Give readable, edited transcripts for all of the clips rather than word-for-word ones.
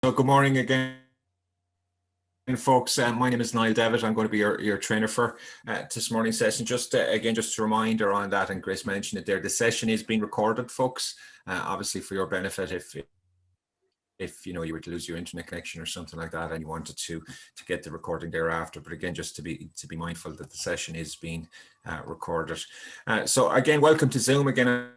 So good morning again, folks. My name is Niall Devitt. I'm going to be your trainer for this morning's session. Just again, just a reminder on that, and Grace mentioned it there, the session is being recorded, folks, obviously for your benefit. If you know you were to lose your internet connection or something like that and you wanted to get the recording thereafter, but again, just to be mindful that the session is being recorded. So again, welcome to Zoom. Again,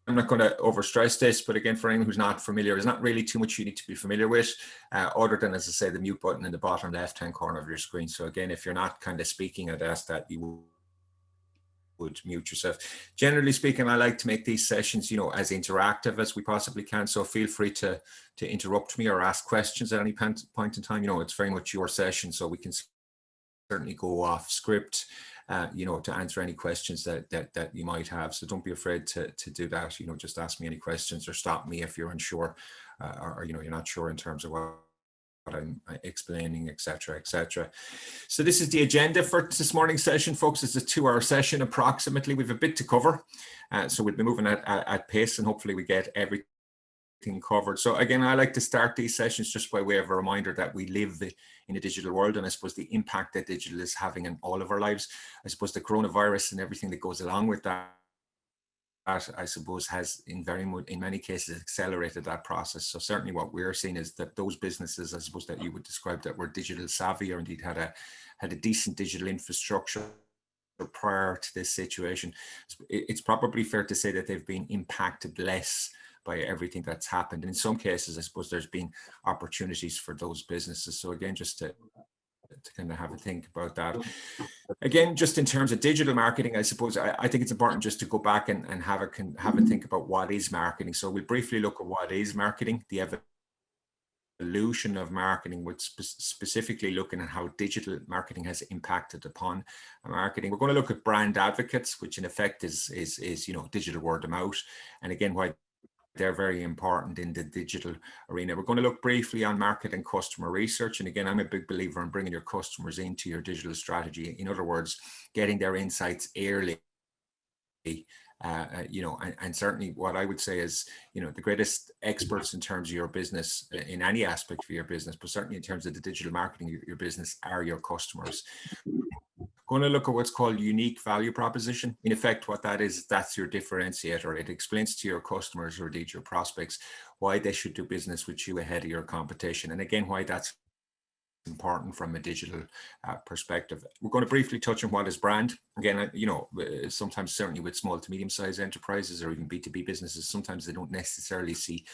I'm not going to overstress this, but again, for anyone who's not familiar, there's not really too much you need to be familiar with, other than, as I say, the mute button in the bottom left-hand corner of your screen. So again, if you're not kind of speaking, I'd ask that you would mute yourself. Generally speaking, I like to make these sessions, you know, as interactive as we possibly can. So feel free to interrupt me or ask questions at any point in time. You know, it's very much your session, so we can certainly go off script, you know, to answer any questions that you might have. So don't be afraid to do that. You know, just ask me any questions or stop me if you're unsure, or you know, you're not sure in terms of what I'm explaining, etc., etc. So this is the agenda for this morning's session, folks. It's a 2-hour session approximately. We've a bit to cover, so we'll be moving at pace, and hopefully we get everything covered. So again, I like to start these sessions just by way of a reminder that we live in a digital world, and I suppose the impact that digital is having in all of our lives. I suppose the coronavirus and everything that goes along with that, I suppose, has in many cases accelerated that process. So certainly what we're seeing is that those businesses, I suppose, that you would describe that were digital savvy or indeed had a decent digital infrastructure prior to this situation, it's probably fair to say that they've been impacted less by everything that's happened. And in some cases, I suppose there's been opportunities for those businesses. So again, just to kind of have a think about that. Again, just in terms of digital marketing, I suppose I think it's important just to go back and have a think about what is marketing. So we'll briefly look at what is marketing, the evolution of marketing, with specifically looking at how digital marketing has impacted upon marketing. We're going to look at brand advocates, which in effect is you know, digital word of mouth, and again, why they're very important in the digital arena. We're going to look briefly on market and customer research. And again, I'm a big believer in bringing your customers into your digital strategy. In other words, getting their insights early. You know, and certainly what I would say is, you know, the greatest experts in terms of your business, in any aspect of your business, but certainly in terms of the digital marketing of your business, are your customers. Going to look at what's called unique value proposition. In effect, what that is, that's your differentiator. It explains to your customers or indeed your prospects why they should do business with you ahead of your competition. And again, why that's important from a digital perspective. We're going to briefly touch on what is brand. Again, you know, sometimes certainly with small to medium-sized enterprises or even B2B businesses, sometimes they don't necessarily see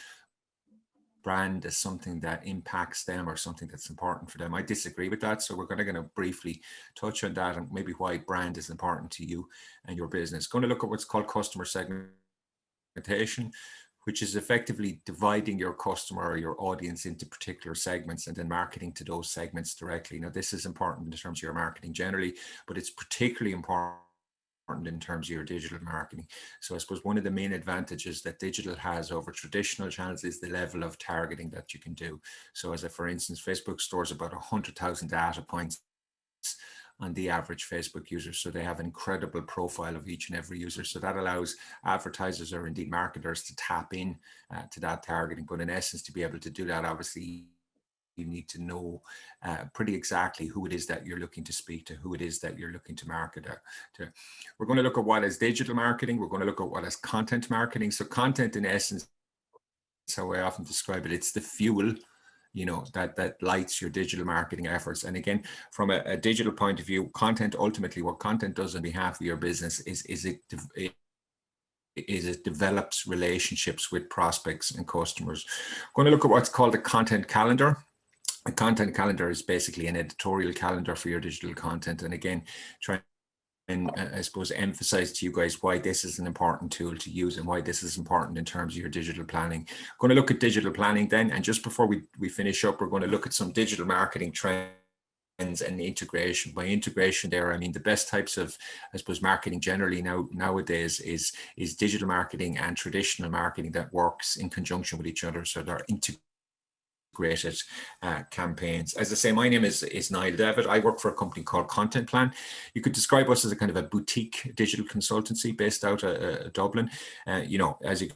brand as something that impacts them or something that's important for them. I disagree with that. So we're going to briefly touch on that and maybe why brand is important to you and your business. Going to look at what's called customer segmentation, which is effectively dividing your customer or your audience into particular segments and then marketing to those segments directly. Now, this is important in terms of your marketing generally, but it's particularly important in terms of your digital marketing. So I suppose one of the main advantages that digital has over traditional channels is the level of targeting that you can do. So as for instance, Facebook stores about 100,000 data points on the average Facebook user. So they have an incredible profile of each and every user. So that allows advertisers or indeed marketers to tap in to that targeting. But in essence, to be able to do that, obviously, you need to know pretty exactly who it is that you're looking to speak to, who it is that you're looking to market to. We're going to look at what is digital marketing. We're going to look at what is content marketing. So content, in essence, is how I often describe it. It's the fuel, you know, that lights your digital marketing efforts. And again, from a digital point of view, content, ultimately what content does on behalf of your business is it develops relationships with prospects and customers. We're going to look at what's called a content calendar. A content calendar is basically an editorial calendar for your digital content. And again, try and I suppose emphasize to you guys why this is an important tool to use and why this is important in terms of your digital planning. Going to look at digital planning then, and just before we finish up, we're going to look at some digital marketing trends and integration. By integration there, I mean the best types of, I suppose, marketing generally nowadays is digital marketing and traditional marketing that works in conjunction with each other. So they're integrated campaigns. As I say, my name is Niall Devitt. I work for a company called Content Plan. You could describe us as a kind of a boutique digital consultancy based out of Dublin. You know, as you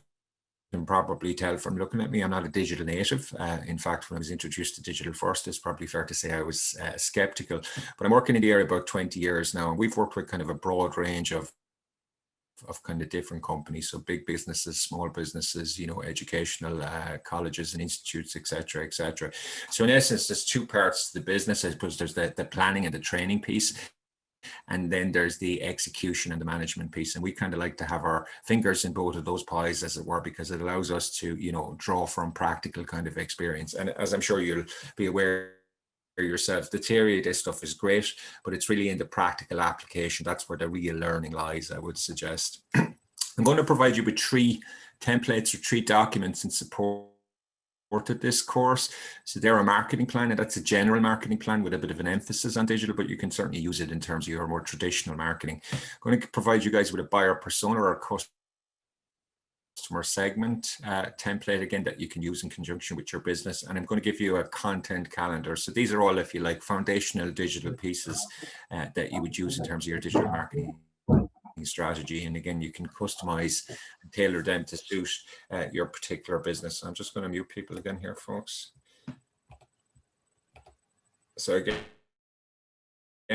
probably tell from looking at me, I'm not a digital native. In fact, when I was introduced to digital first, it's probably fair to say I was skeptical. But I'm working in the area about 20 years now, and we've worked with kind of a broad range of kind of different companies, so big businesses, small businesses, you know, educational colleges and institutes, etc., etc. So in essence, there's two parts to the business. I suppose there's the planning and the training piece, and then there's the execution and the management piece. And we kind of like to have our fingers in both of those pies, as it were, because it allows us to, you know, draw from practical kind of experience. And as I'm sure you'll be aware yourself, the theory of this stuff is great, but it's really in the practical application. That's where the real learning lies, I would suggest. I'm going to provide you with 3 templates or 3 documents in support of this course. So they're a marketing plan, and that's a general marketing plan with a bit of an emphasis on digital, but you can certainly use it in terms of your more traditional marketing. I'm going to provide you guys with a buyer persona or a customer segment template, again, that you can use in conjunction with your business. And I'm going to give you a content calendar. So these are all, if you like, foundational digital pieces that you would use in terms of your digital marketing strategy. And again, you can customize and tailor them to suit your particular business. I'm just going to mute people again here, folks. So again,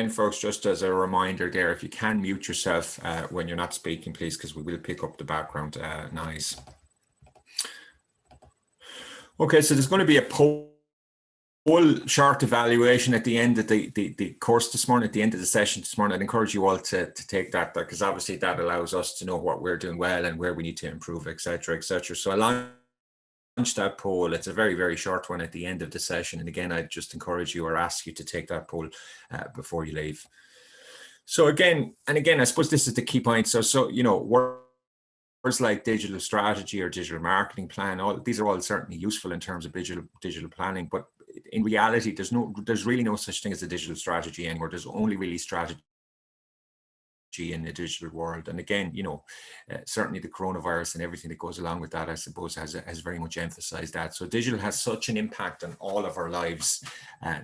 folks, just as a reminder there, if you can mute yourself when you're not speaking, please, because we will pick up the background noise. Okay, so there's going to be a poll short evaluation at the end of the course this morning, at the end of the session this morning. I'd encourage you all to take that, because obviously that allows us to know what we're doing well and where we need to improve, etc., etc. So I launched that poll. It's a very, very short one at the end of the session. And again, I'd just encourage you or ask you to take that poll before you leave. So again, I suppose this is the key point. So you know, words like digital strategy or digital marketing plan, these are all certainly useful in terms of digital planning, but in reality, there's really no such thing as a digital strategy anymore. There's only really strategy in the digital world. And again, you know, certainly the coronavirus and everything that goes along with that, I suppose, has very much emphasized that. So digital has such an impact on all of our lives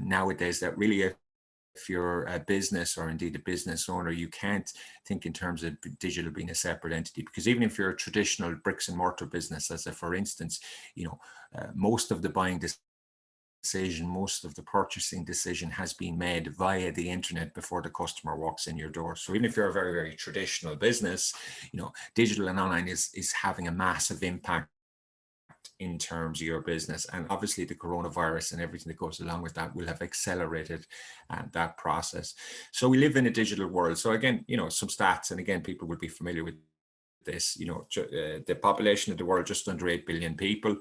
nowadays that really, if you're a business or indeed a business owner, you can't think in terms of digital being a separate entity, because even if you're a traditional bricks and mortar business, as a for instance, you know, most of the buying decision, most of the purchasing decision has been made via the internet before the customer walks in your door. So even if you're a very, very traditional business, you know, digital and online is having a massive impact in terms of your business. And obviously the coronavirus and everything that goes along with that will have accelerated that process. So we live in a digital world. So again, you know, some stats, and again, people would be familiar with this, you know, the population of the world, just under 8 billion people,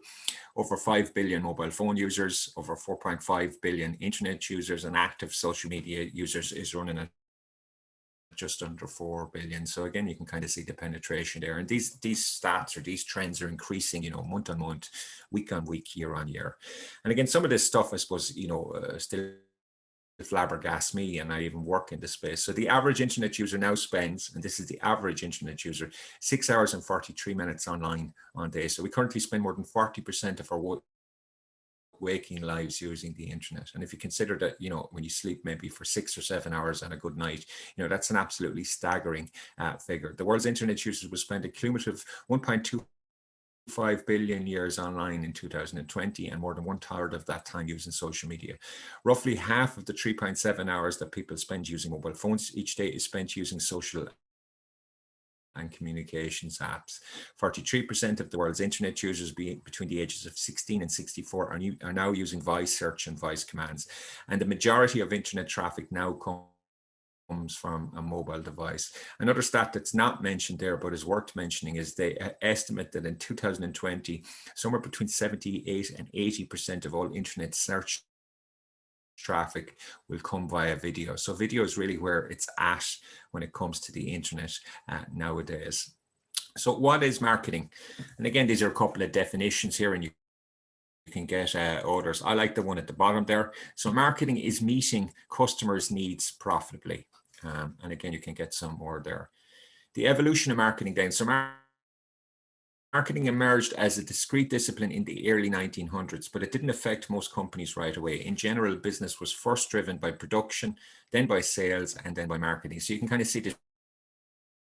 over 5 billion mobile phone users, over 4.5 billion internet users, and active social media users is running at just under 4 billion. So again, you can kind of see the penetration there. And these stats or these trends are increasing, you know, month on month, week on week, year on year. And again, some of this stuff, I suppose, you know, still flabbergasts me, and I even work in this space. So the average internet user now spends, and this is the average internet user, 6 hours and 43 minutes online on day. So we currently spend more than 40% of our waking lives using the internet. And if you consider that, you know, when you sleep maybe for 6 or 7 hours on a good night, you know, that's an absolutely staggering figure. The world's internet users will spend a cumulative 1.25 billion years online in 2020, and more than 1/3 of that time using social media. Roughly half of the 3.7 hours that people spend using mobile phones each day is spent using social and communications apps. 43% of the world's internet users between the ages of 16 and 64 are now using voice search and voice commands. And the majority of internet traffic now comes from a mobile device. Another stat that's not mentioned there, but is worth mentioning, is they estimate that in 2020, somewhere between 78 and 80% of all internet search traffic will come via video. So video is really where it's at when it comes to the internet nowadays. So what is marketing? And again, these are a couple of definitions here, and you can get others. I like the one at the bottom there. So marketing is meeting customers' needs profitably. And again, you can get some more there. The evolution of marketing then. So marketing emerged as a discrete discipline in the early 1900s, but it didn't affect most companies right away. In general, business was first driven by production, then by sales, and then by marketing. So you can kind of see the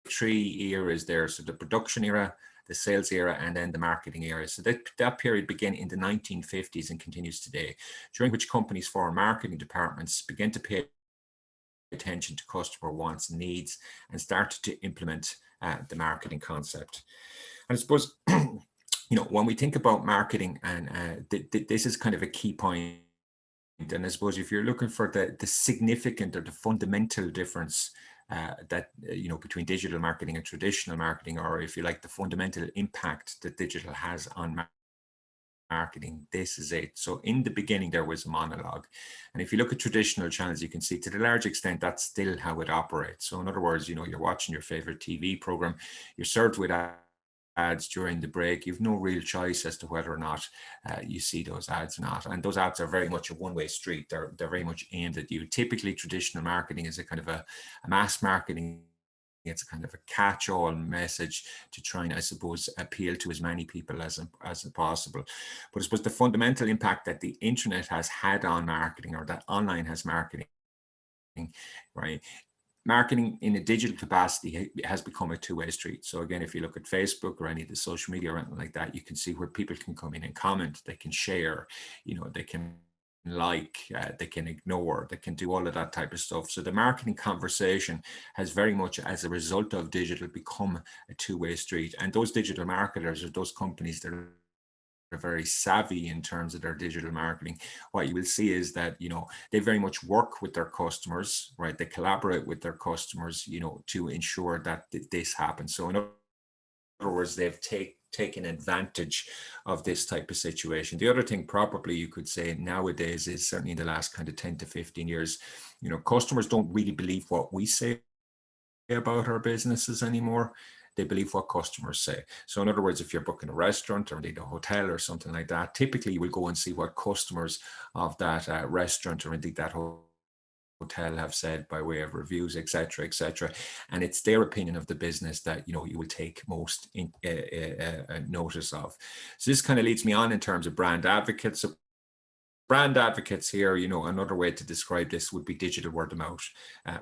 3 eras there. So the production era, the sales era, and then the marketing era. So that period began in the 1950s and continues today, during which companies' foreign marketing departments began to pay attention to customer wants and needs and started to implement the marketing concept. And I suppose, when we think about marketing, and this is kind of a key point. And I suppose if you're looking for the significant or the fundamental difference that between digital marketing and traditional marketing, or if you like, the fundamental impact that digital has on marketing, this is it. So in the beginning, there was a monologue. And if you look at traditional channels, you can see to the large extent, that's still how it operates. So in other words, you're watching your favorite TV program, you're served with ads during the break. You've no real choice as to whether or not you see those ads or not. And those ads are very much a one-way street. They're very much aimed at you. Typically, traditional marketing is a kind of a mass marketing. It's a kind of a catch-all message to try and, I suppose, appeal to as many people as possible. But I suppose the fundamental impact that the internet has had on marketing, or that online has marketing, right? Marketing in a digital capacity has become a two-way street. So again, if you look at Facebook or any of the social media or anything like that, you can see where people can come in and comment, they can share, they can they can ignore, they can do all of that type of stuff. So the marketing conversation has very much, as a result of digital, become a two-way street. And those digital marketers, or those companies that are very savvy in terms of their digital marketing, what you will see is that they very much work with their customers, right? They collaborate with their customers, to ensure that this happens. So in other words, they've taken advantage of this type of situation. The other thing probably you could say nowadays is, certainly in the last kind of 10 to 15 years, customers don't really believe what we say about our businesses anymore. They believe what customers say. So in other words, if you're booking a restaurant or indeed a hotel or something like that, typically you will go and see what customers of that restaurant or indeed that hotel have said by way of reviews, etc., etc. And it's their opinion of the business that you will take most notice of. So this kind of leads me on in terms of brand advocates. So brand advocates here, another way to describe this would be digital word of mouth,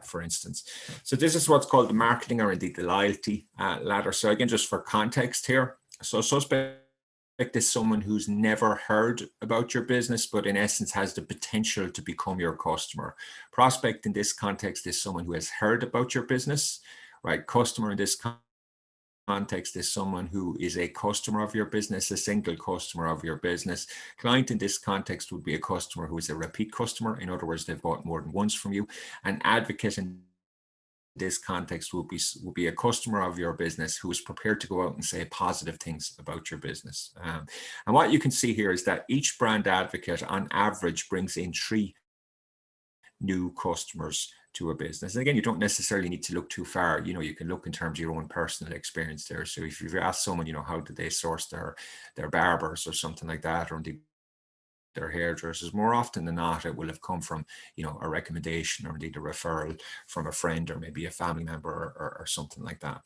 for instance. So this is what's called the marketing, or indeed the loyalty ladder. So again, just for context here, so suspect is someone who's never heard about your business, but in essence has the potential to become your customer. Prospect in this context is someone who has heard about your business, right? Customer in this context is someone who is a customer of your business, a single customer of your business. Client in this context would be a customer who is a repeat customer. In other words, they've bought more than once from you. An advocate in this context will be a customer of your business who is prepared to go out and say positive things about your business. And what you can see here is that each brand advocate on average brings in 3 new customers to a business. And again, you don't necessarily need to look too far. You can look in terms of your own personal experience there. So if you've asked someone, how did they source their barbers or something like that, or indeed their hairdressers, more often than not, it will have come from, a recommendation or indeed a referral from a friend or maybe a family member or something like that.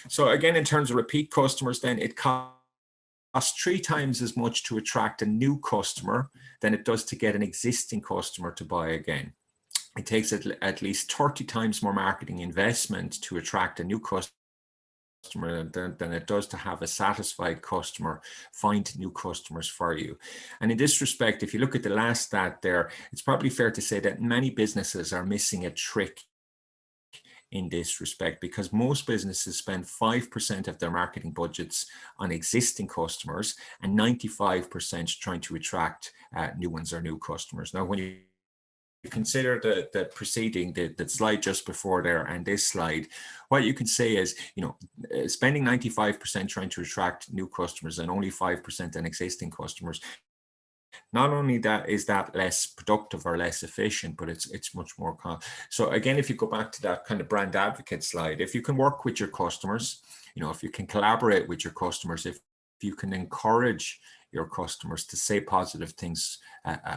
So again, in terms of repeat customers, then it costs 3 times as much to attract a new customer than it does to get an existing customer to buy again. It takes at least 30 times more marketing investment to attract a new customer than it does to have a satisfied customer find new customers for you. And in this respect, if you look at the last stat there, it's probably fair to say that many businesses are missing a trick in this respect, because most businesses spend 5% of their marketing budgets on existing customers and 95% trying to attract new ones or new customers. Now, when you consider the preceding, the slide just before there and this slide, what you can say is, spending 95% trying to attract new customers and only 5% on existing customers, not only that is that less productive or less efficient, but it's much more so again, if you go back to that kind of brand advocate slide, if you can work with your customers, if you can collaborate with your customers, if you can encourage your customers to say positive things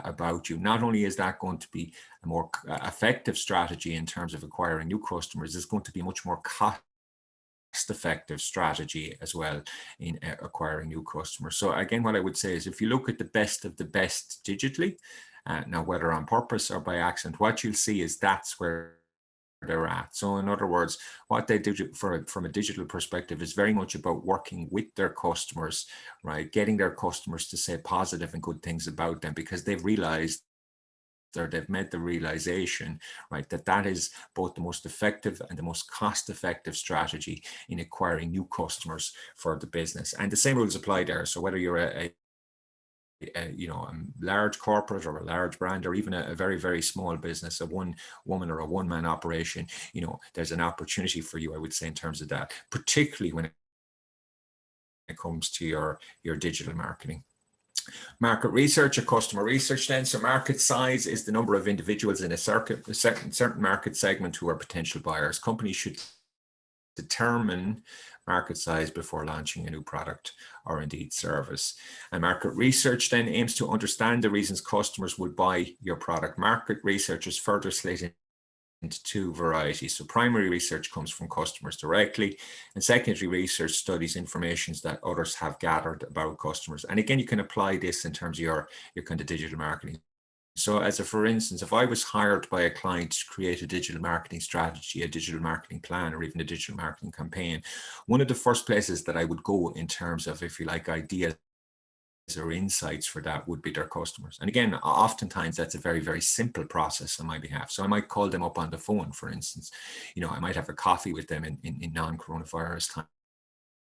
about you, not only is that going to be a more effective strategy in terms of acquiring new customers, it's going to be much more cost-effective strategy as well in acquiring new customers. So again, what I would say is, if you look at the best of the best digitally, now whether on purpose or by accident, what you'll see is that's where they're at. So in other words, what they do from a digital perspective is very much about working with their customers, right? Getting their customers to say positive and good things about them because they've realized or they've made the realization, right, that that is both the most effective and the most cost-effective strategy in acquiring new customers for the business. And the same rules apply there. So whether you're a large corporate or a large brand or even a very, very small business, a one woman or a one-man operation, there's an opportunity for you, I would say, in terms of that, particularly when it comes to your digital marketing. Market research or customer research then. So market size is the number of individuals in a certain market segment who are potential buyers. Companies should determine market size before launching a new product or indeed service. And market research then aims to understand the reasons customers would buy your product. Market research is further slated into two varieties. So primary research comes from customers directly, and secondary research studies information that others have gathered about customers. And again, you can apply this in terms of your kind of digital marketing. So for instance, if I was hired by a client to create a digital marketing strategy, a digital marketing plan, or even a digital marketing campaign, one of the first places that I would go in terms of, if you like, ideas or insights for that would be their customers. And again, oftentimes that's a very, very simple process on my behalf. So I might call them up on the phone, for instance. I might have a coffee with them in non-coronavirus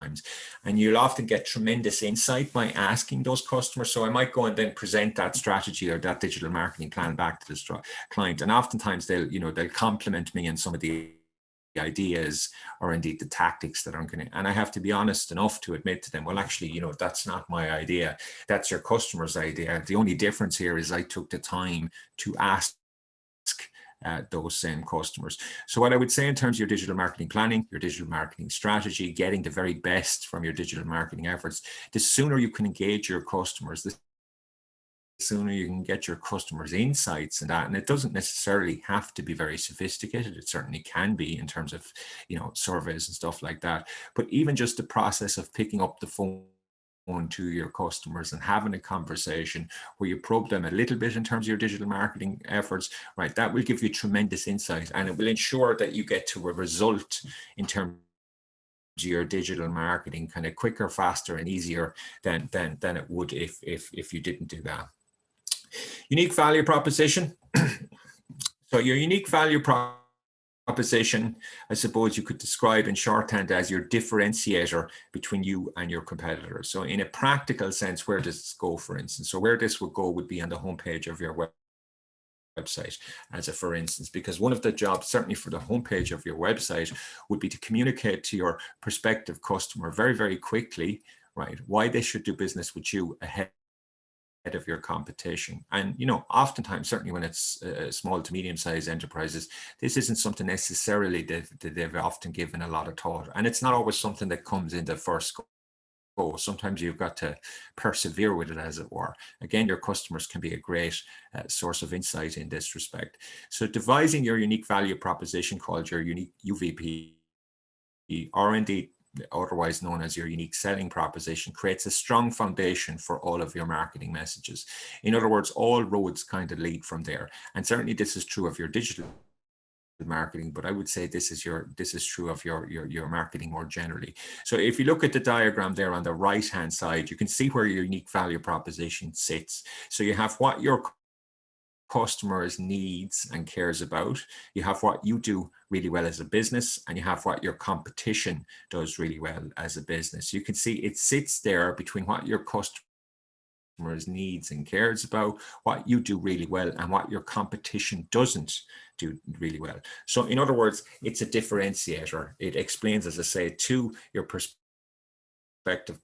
times. And you'll often get tremendous insight by asking those customers. So I might go and then present that strategy or that digital marketing plan back to the client. And oftentimes they'll compliment me on some of the ideas or indeed the tactics that I'm going to, and I have to be honest enough to admit to them, well, actually, that's not my idea. That's your customer's idea. The only difference here is I took the time to ask those same customers. So what I would say in terms of your digital marketing planning, your digital marketing strategy, getting the very best from your digital marketing efforts, the sooner you can engage your customers, the sooner you can get your customers' insights and that. And it doesn't necessarily have to be very sophisticated. It certainly can be in terms of, surveys and stuff like that. But even just the process of picking up the phone to your customers and having a conversation where you probe them a little bit in terms of your digital marketing efforts, right, that will give you tremendous insight, and it will ensure that you get to a result in terms of your digital marketing kind of quicker, faster, and easier than it would if you didn't do that. Unique value proposition. So your unique value proposition, I suppose you could describe in shorthand as your differentiator between you and your competitors. So in a practical sense, where does this go, for instance? So where this would go would be on the homepage of your website, for instance, because one of the jobs, certainly for the homepage of your website, would be to communicate to your prospective customer very, very quickly, right, why they should do business with you ahead of your competition. And oftentimes, certainly when it's small to medium-sized enterprises, this isn't something necessarily that they've often given a lot of thought, and it's not always something that comes in the first go. Sometimes you've got to persevere with it, as it were. Again, your customers can be a great source of insight in this respect. So devising your unique value proposition, called your unique UVP, or indeed otherwise known as your unique selling proposition, creates a strong foundation for all of your marketing messages. In other words, all roads kind of lead from there. And certainly this is true of your digital marketing, but I would say this is true of your marketing more generally. So if you look at the diagram there on the right hand side, you can see where your unique value proposition sits. So you have what your customers needs and cares about, you have what you do really well as a business, and you have what your competition does really well as a business. You can see it sits there between what your customers needs and cares about, what you do really well, and what your competition doesn't do really well. So in other words, it's a differentiator. It explains, as I say, to your prospective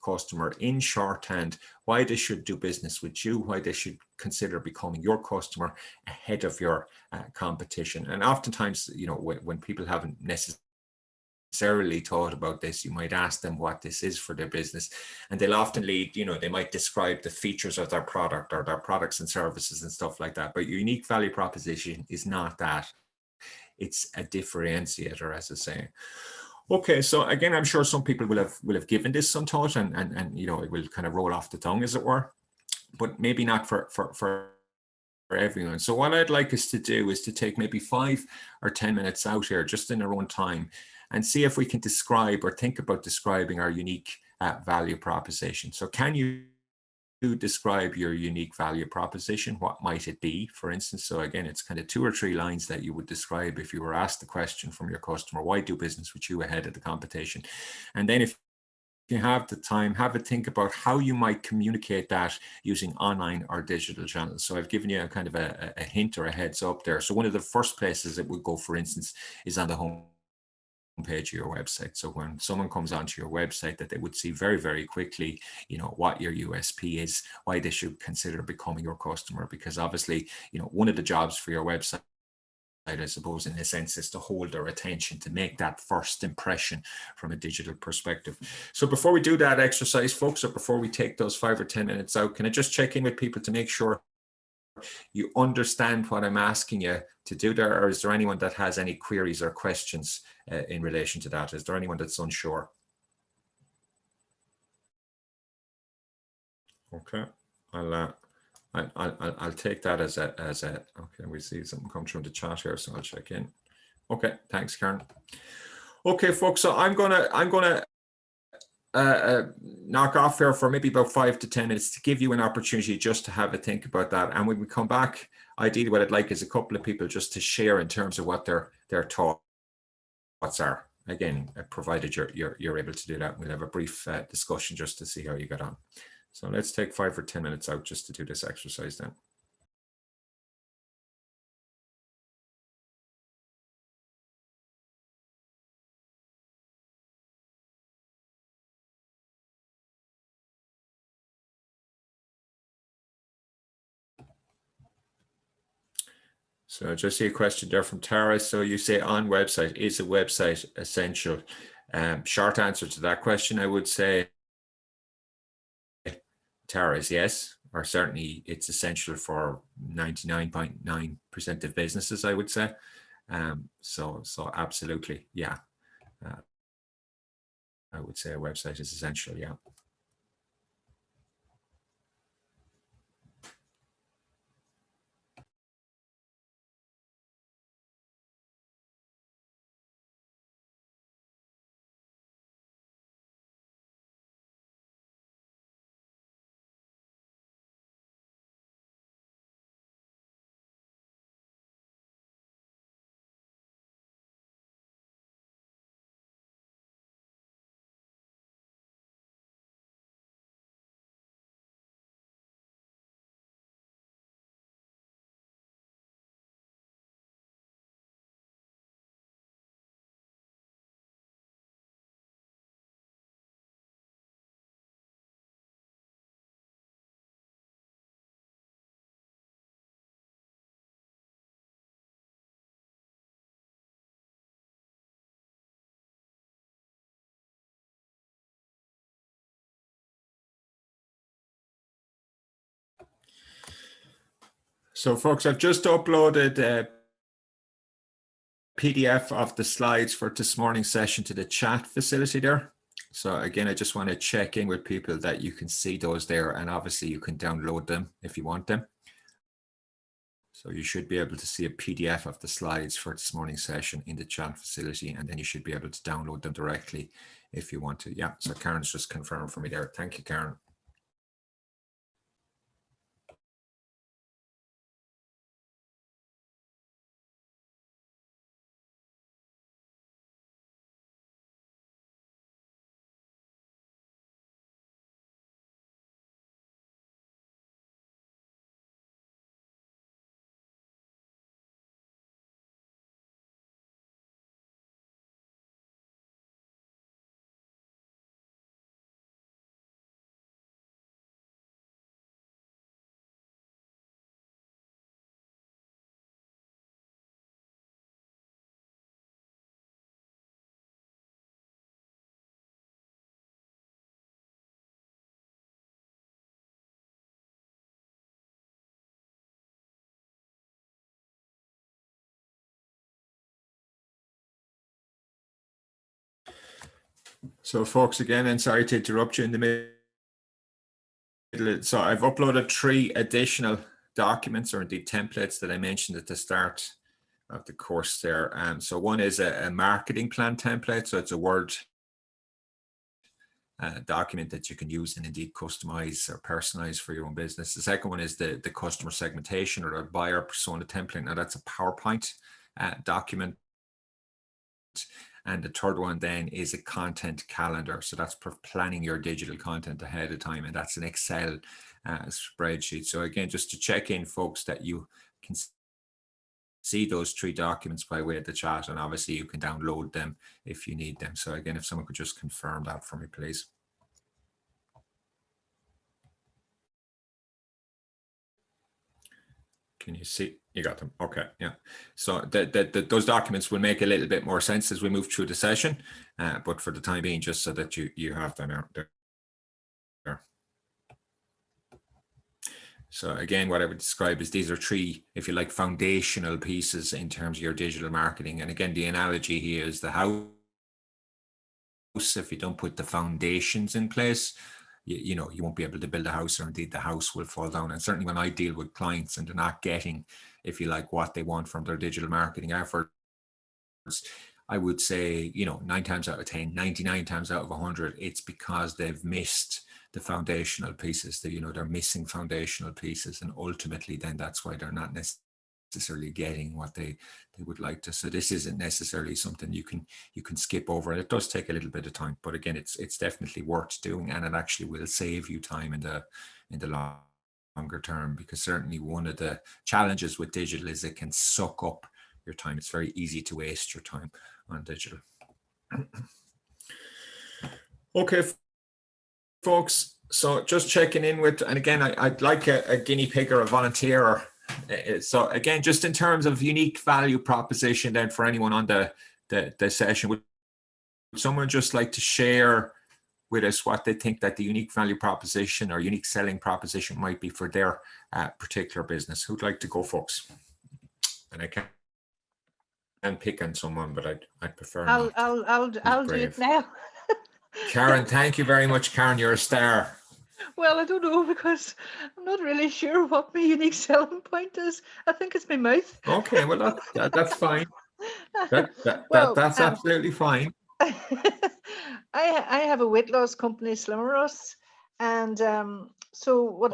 customer in shorthand why they should do business with you, why they should consider becoming your customer ahead of your competition. And oftentimes, when people haven't necessarily thought about this, you might ask them what this is for their business, and they'll often lead, they might describe the features of their product or their products and services and stuff like that. But your unique value proposition is not that. It's a differentiator, as I say. Okay, so again, I'm sure some people will have given this some thought, and it will kind of roll off the tongue, as it were, but maybe not for everyone. So what I'd like us to do is to take maybe 5 or 10 minutes out here just in our own time and see if we can describe or think about describing our unique value proposition. So can you describe your unique value proposition? What might it be, for instance? So again, it's kind of 2 or 3 lines that you would describe if you were asked the question from your customer, why do business with you ahead of the competition? And then if you have the time, have a think about how you might communicate that using online or digital channels. So I've given you a kind of a hint or a heads up there. So one of the first places it would go, for instance, is on the home page of your website. So when someone comes onto your website, that they would see very, very quickly, you know, what your USP is, why they should consider becoming your customer. Because obviously, you know, one of the jobs for your website, I suppose, in a sense, is to hold their attention, to make that first impression from a digital perspective. So before we do that exercise, folks, or before we take those 5 or 10 minutes out, can I just check in with people to make sure you understand what I'm asking you to do there? Or is there anyone that has any queries or questions in relation to that? Is there anyone that's unsure? Okay, I'll take that as a okay. We see something come through the chat here, so I'll check in. Okay, thanks, Karen. Okay, folks, so I'm gonna knock off here for maybe about 5 to 10 minutes to give you an opportunity just to have a think about that. And when we come back, ideally what I'd like is a couple of people just to share in terms of what their thoughts are. Again, provided you're able to do that, we'll have a brief discussion just to see how you get on. So let's take 5 or 10 minutes out just to do this exercise then. So just see a question there from Tara. So you say on website, is a website essential? Short answer to that question, I would say, Tara, is yes, or certainly it's essential for 99.9% of businesses, I would say. So absolutely, yeah. I would say a website is essential, yeah. So folks, I've just uploaded a PDF of the slides for this morning's session to the chat facility there. So again, I just want to check in with people that you can see those there, and obviously you can download them if you want them. So you should be able to see a PDF of the slides for this morning's session in the chat facility, and then you should be able to download them directly if you want to. Yeah, so Karen's just confirmed for me there. Thank you, Karen. So folks, again, and sorry to interrupt you in the middle. So I've uploaded 3 additional documents or indeed templates that I mentioned at the start of the course there. So one is a marketing plan template. So it's a Word document that you can use and indeed customize or personalize for your own business. The second one is the customer segmentation or the buyer persona template. Now that's a PowerPoint document. And the third one then is a content calendar. So that's for planning your digital content ahead of time. And that's an Excel spreadsheet. So again, just to check in, folks, that you can see those 3 documents by way of the chat, and obviously you can download them if you need them. So again, if someone could just confirm that for me, please. Can you see? You got them. Okay. Yeah. So those documents will make a little bit more sense as we move through the session, but for the time being, just so that you have them out there. So again, what I would describe is these are 3, if you like, foundational pieces in terms of your digital marketing. And again, the analogy here is the house. If you don't put the foundations in place, you know, you won't be able to build a house, or indeed the house will fall down. And certainly when I deal with clients and they're not getting, if you like, what they want from their digital marketing efforts, I would say, you know, 9 times out of 10, 99 times out of 100, it's because they've missed the foundational pieces. That, you know, they're missing foundational pieces, and ultimately then that's why they're not necessarily getting what they would like to. So this isn't necessarily something you can skip over. It does take a little bit of time, but again, it's definitely worth doing, and it actually will save you time in the longer term, because certainly one of the challenges with digital is it can suck up your time. It's very easy to waste your time on digital. Okay, folks, so just checking in with, and again, I'd like a guinea pig or a volunteer. So again, just in terms of unique value proposition then for anyone on the session, would someone just like to share with us what they think that the unique value proposition or unique selling proposition might be for their particular business? Who'd like to go, folks? And I can pick on someone, but I'd prefer not. I'll do it now. Karen, thank you very much, Karen. You're a star. Well, I don't know, because I'm not really sure what my unique selling point is. I think it's my mouth. Okay, well that's fine. That's absolutely fine. I have a weight loss company, Slimmer Us, and so what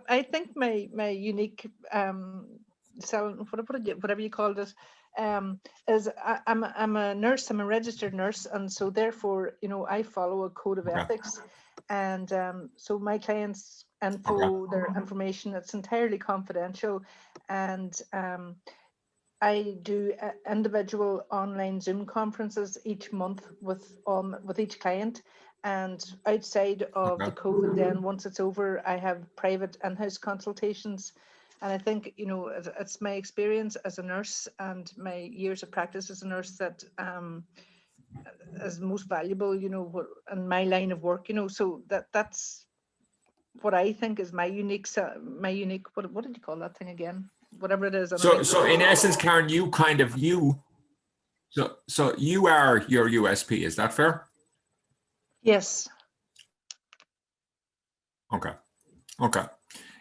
I think my unique selling, whatever you called it, is I'm a nurse. I'm a registered nurse, and so therefore, you know, I follow a code of ethics, and so my clients' info, their information, it's entirely confidential, and I do individual online Zoom conferences each month with each client, and outside of the COVID, then once it's over, I have private in-house consultations. And I think, you know, it's my experience as a nurse and my years of practice as a nurse that is most valuable, you know, in my line of work, you know. So that's what I think is my unique. What did you call that thing again? Whatever it is. So in essence, Karen, so you are your USP. Is that fair? Yes. Okay.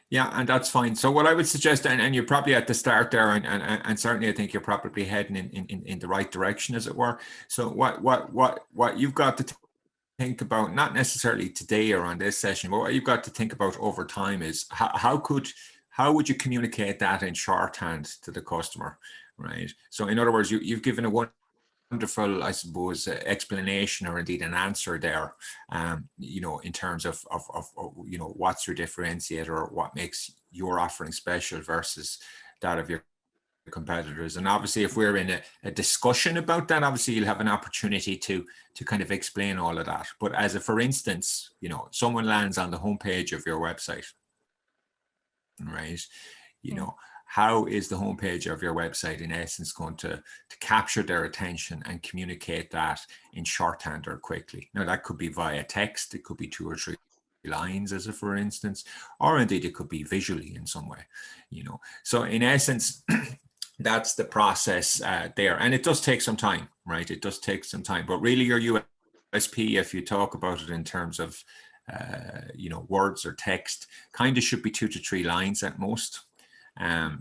Yeah, and that's fine. So what I would suggest, and you're probably at the start there, and certainly I think you're probably heading in the right direction, as it were. So what you've got to think about, not necessarily today or on this session, but what you've got to think about over time is how would you communicate that in shorthand to the customer, right? So in other words, you've given a wonderful, I suppose, explanation or indeed an answer there, you know, in terms of you know, what's your differentiator or what makes your offering special versus that of your competitors. And obviously, if we're in a discussion about that, obviously you'll have an opportunity to kind of explain all of that. But as a, for instance, you know, someone lands on the homepage of your website, right? You know, how is the homepage of your website in essence going to capture their attention and communicate that in shorthand or quickly? Now that could be via text, it could be 2 or 3 lines as a for instance, or indeed it could be visually in some way, you know. So in essence, that's the process there, and it does take some time, right? It does take some time, but really your USP, if you talk about it in terms of you know, words or text. Kind of should be 2 to 3 lines at most.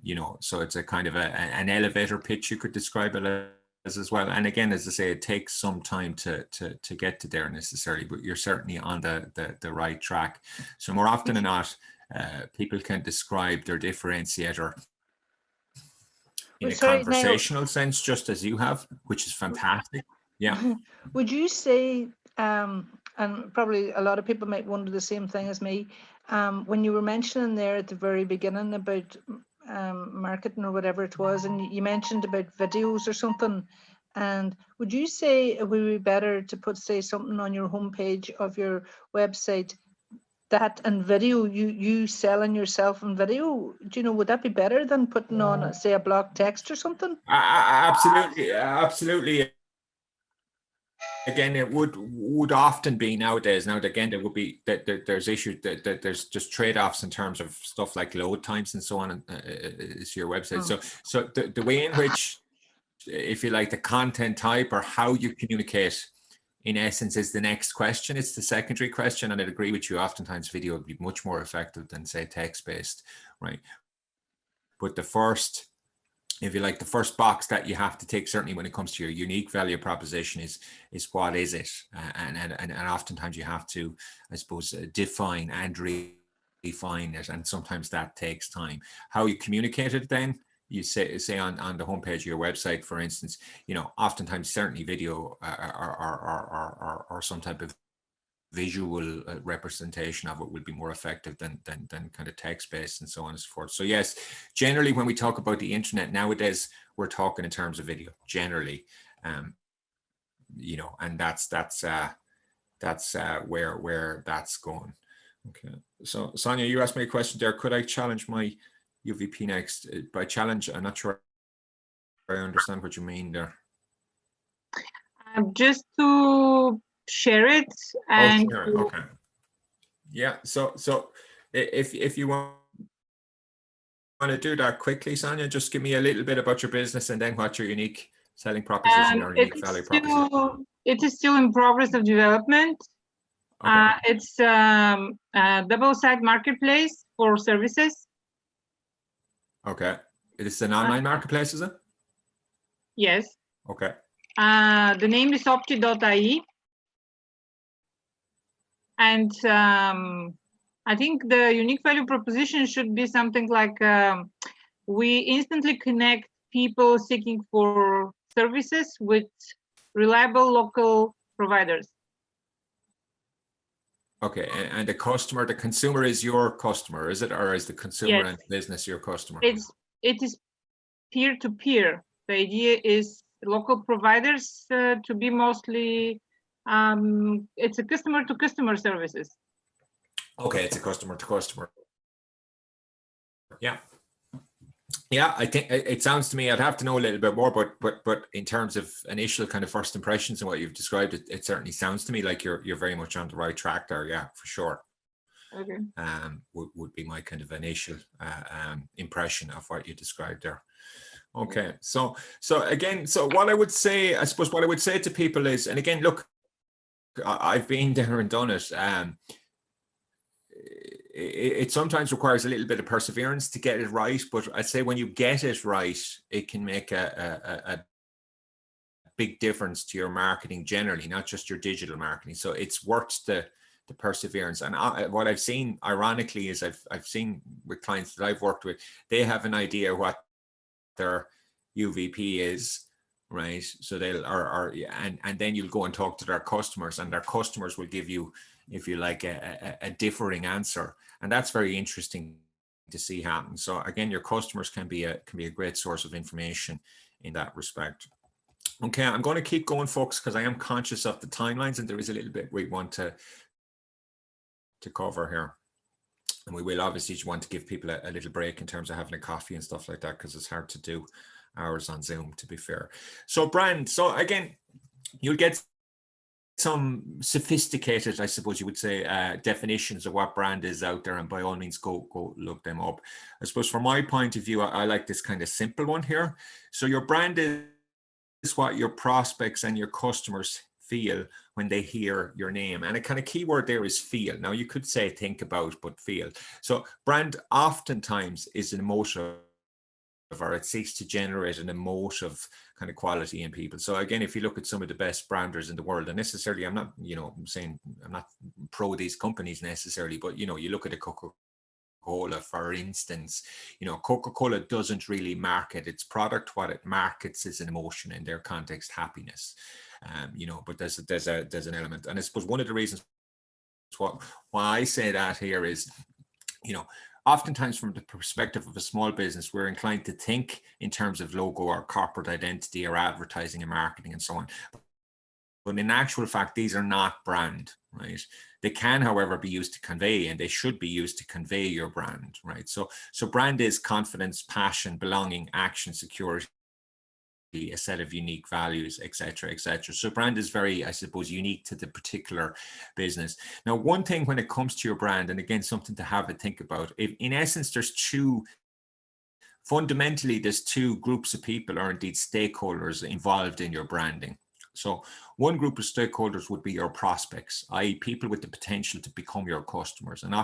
You know, so it's a kind of an elevator pitch, you could describe it as well. And again, as I say, it takes some time to get to there necessarily, but you're certainly on the right track. So more often than not, people can describe their differentiator in a conversational sense, just as you have, which is fantastic. Yeah. Would you say, and probably a lot of people might wonder the same thing as me, when you were mentioning there at the very beginning about marketing or whatever it was, and you mentioned about videos or something, and would you say it would be better to put, say, something on your homepage of your website that and video, you selling yourself in video? Do you know, would that be better than putting on, say, a block text or something? Absolutely. Again, it would often be nowadays. Now, again, there would be that there's issues that there's just trade-offs in terms of stuff like load times and so on. Is your website. So the way in which, if you like, the content type or how you communicate, in essence, is the next question. It's the secondary question, and I'd agree with you. Oftentimes, video would be much more effective than, say, text-based, right? But the first, if you like, the first box that you have to take, certainly when it comes to your unique value proposition, is what is it? And oftentimes you have to, I suppose, define and refine it, and sometimes that takes time. How you communicate it then, you say on the homepage of your website, for instance, you know, oftentimes certainly video or some type of visual representation of it will be more effective than kind of text-based and so on and so forth. So yes, generally when we talk about the internet nowadays, we're talking in terms of video generally, you know, and that's where that's going. Okay, so Sonia, you asked me a question there. Could I challenge my UVP next? By challenge, I'm not sure I understand what you mean there. Just to share it and share it. Okay. Yeah, so if you want to do that quickly, Sonia, just give me a little bit about your business and then what your unique selling proposition or unique value proposition. It is still in progress of development. Okay. It's a double-side marketplace for services. Okay, it's an online marketplace, is it? Yes. Okay. The name is opti.ie. And I think the unique value proposition should be something like we instantly connect people seeking for services with reliable local providers. Okay, and the consumer is your customer, is it? Or is the consumer and business your customer? It is peer-to-peer. The idea is local providers to be mostly, it's a customer-to-customer services. Okay, it's a customer-to-customer. Yeah. Yeah, I think it sounds to me, I'd have to know a little bit more, but in terms of initial kind of first impressions and what you've described, it certainly sounds to me like you're very much on the right track there. Yeah, for sure. Okay. Would be my kind of initial impression of what you described there. Okay, so again, so what I would say, I suppose what I would say to people is, and again, look, I've been there and done it. It sometimes requires a little bit of perseverance to get it right, but I'd say when you get it right, it can make a big difference to your marketing generally, not just your digital marketing. So it's worth the perseverance. And what I've seen, ironically, is I've seen with clients that I've worked with, they have an idea what their UVP is, right? So they'll and then you'll go and talk to their customers, and their customers will give you, if you like, a differing answer, and that's very interesting to see happen. So again, your customers can be a great source of information in that respect. Okay, I'm going to keep going, folks, because I am conscious of the timelines, and there is a little bit we want to cover here, and we will obviously want to give people a little break in terms of having a coffee and stuff like that, because it's hard to do hours on Zoom, to be fair. So brand, so again, you'll get some sophisticated, I suppose you would say, definitions of what brand is out there, and by all means go look them up. I suppose from my point of view, I like this kind of simple one here. So your brand is what your prospects and your customers feel when they hear your name. And a kind of key word there is feel. Now you could say think about, but feel. So brand oftentimes is an emotive, or it seeks to generate an emotive kind of quality in people. So again, if you look at some of the best branders in the world, and necessarily, I'm not, I'm saying I'm not pro these companies necessarily, but you look at a Coca-Cola, for instance, Coca-Cola doesn't really market its product. What it markets is an emotion, in their context, happiness. But there's an element, and I suppose one of the reasons why I say that here is, oftentimes from the perspective of a small business, we're inclined to think in terms of logo or corporate identity or advertising and marketing and so on. But in actual fact, these are not brand, right? They can, however, be used to convey, and they should be used to convey your brand, right? So brand is confidence, passion, belonging, action, security, a set of unique values, etc., etc. So brand is very, I suppose, unique to the particular business. Now, one thing when it comes to your brand, and again, something to have a think about, in essence, there's fundamentally two groups of people, or indeed stakeholders, involved in your branding. So one group of stakeholders would be your prospects, i.e. people with the potential to become your customers. And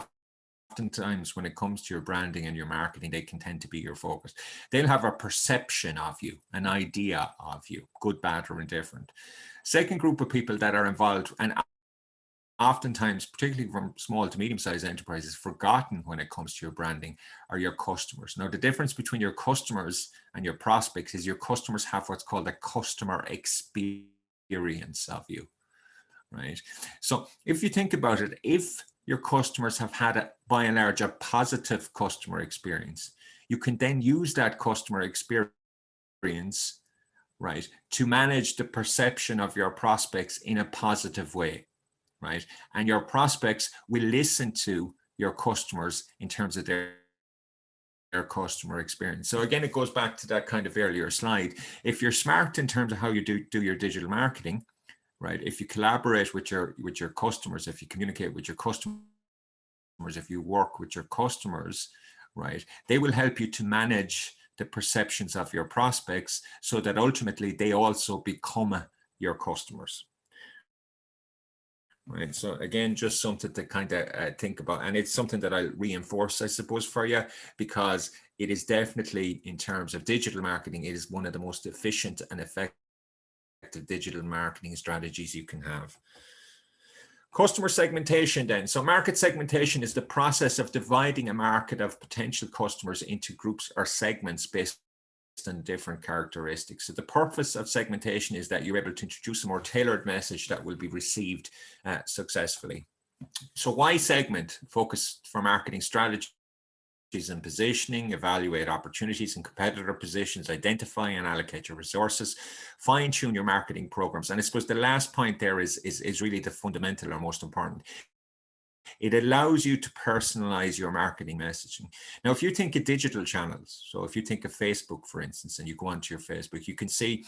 oftentimes when it comes to your branding and your marketing, they can tend to be your focus. They'll have a perception of you, an idea of you, good, bad, or indifferent. Second group of people that are involved, and oftentimes, particularly from small to medium-sized enterprises, forgotten when it comes to your branding, are your customers. Now, the difference between your customers and your prospects is your customers have what's called a customer experience of you, right? So if you think about it, if your customers have had, by and large, a positive customer experience, you can then use that customer experience, right, to manage the perception of your prospects in a positive way, right? And your prospects will listen to your customers in terms of their customer experience. So again, it goes back to that kind of earlier slide. If you're smart in terms of how you do your digital marketing, right? If you collaborate with your customers, if you communicate with your customers, if you work with your customers, right, they will help you to manage the perceptions of your prospects so that ultimately they also become your customers. Right. So again, just something to kind of think about, and it's something that I'll reinforce, I suppose, for you, because it is definitely, in terms of digital marketing, it is one of the most efficient and effective digital marketing strategies you can have. Customer segmentation then. So market segmentation is the process of dividing a market of potential customers into groups or segments based on different characteristics. So the purpose of segmentation is that you're able to introduce a more tailored message that will be received successfully. So why segment? Focus for marketing strategies and positioning, evaluate opportunities and competitor positions, identify and allocate your resources, fine-tune your marketing programs. And I suppose the last point there is really the fundamental or most important. It allows you to personalize your marketing messaging. Now, if you think of digital channels, so if you think of Facebook, for instance, and you go onto your Facebook, you can see,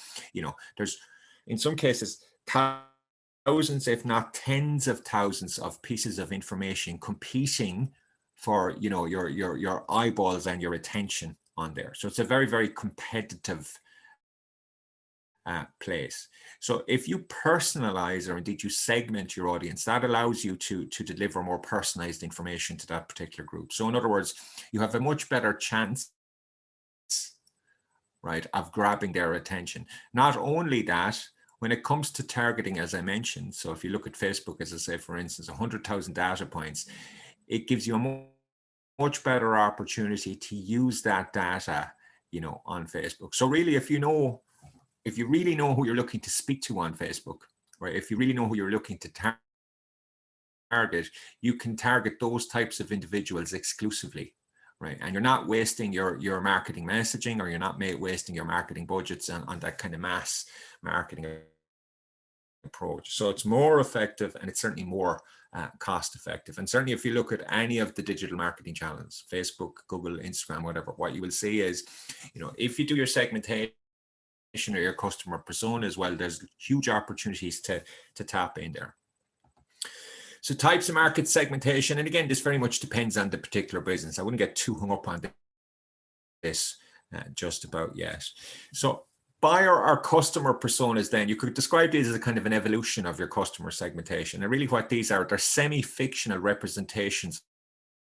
there's, in some cases, thousands, if not tens of thousands of pieces of information competing for, your eyeballs and your attention on there. So it's a very, very competitive place. So if you personalize, or indeed you segment your audience, that allows you to deliver more personalized information to that particular group. So in other words, you have a much better chance, right, of grabbing their attention. Not only that, when it comes to targeting, as I mentioned, so if you look at Facebook, as I say, for instance, 100,000 data points, it gives you a much better opportunity to use that data, on Facebook. So really, if you really know who you're looking to speak to on Facebook, right? If you really know who you're looking to target, you can target those types of individuals exclusively, right? And you're not wasting your marketing messaging, or you're not wasting your marketing budgets on that kind of mass marketing approach. So it's more effective, and it's certainly more cost effective. And certainly if you look at any of the digital marketing channels, Facebook, Google, Instagram, whatever, what you will see is, if you do your segmentation or your customer persona as well, there's huge opportunities to tap in there. So types of market segmentation, and again, this very much depends on the particular business. I wouldn't get too hung up on this just about yet. So buyer or customer personas, then you could describe these as a kind of an evolution of your customer segmentation. And really what these are, they're semi-fictional representations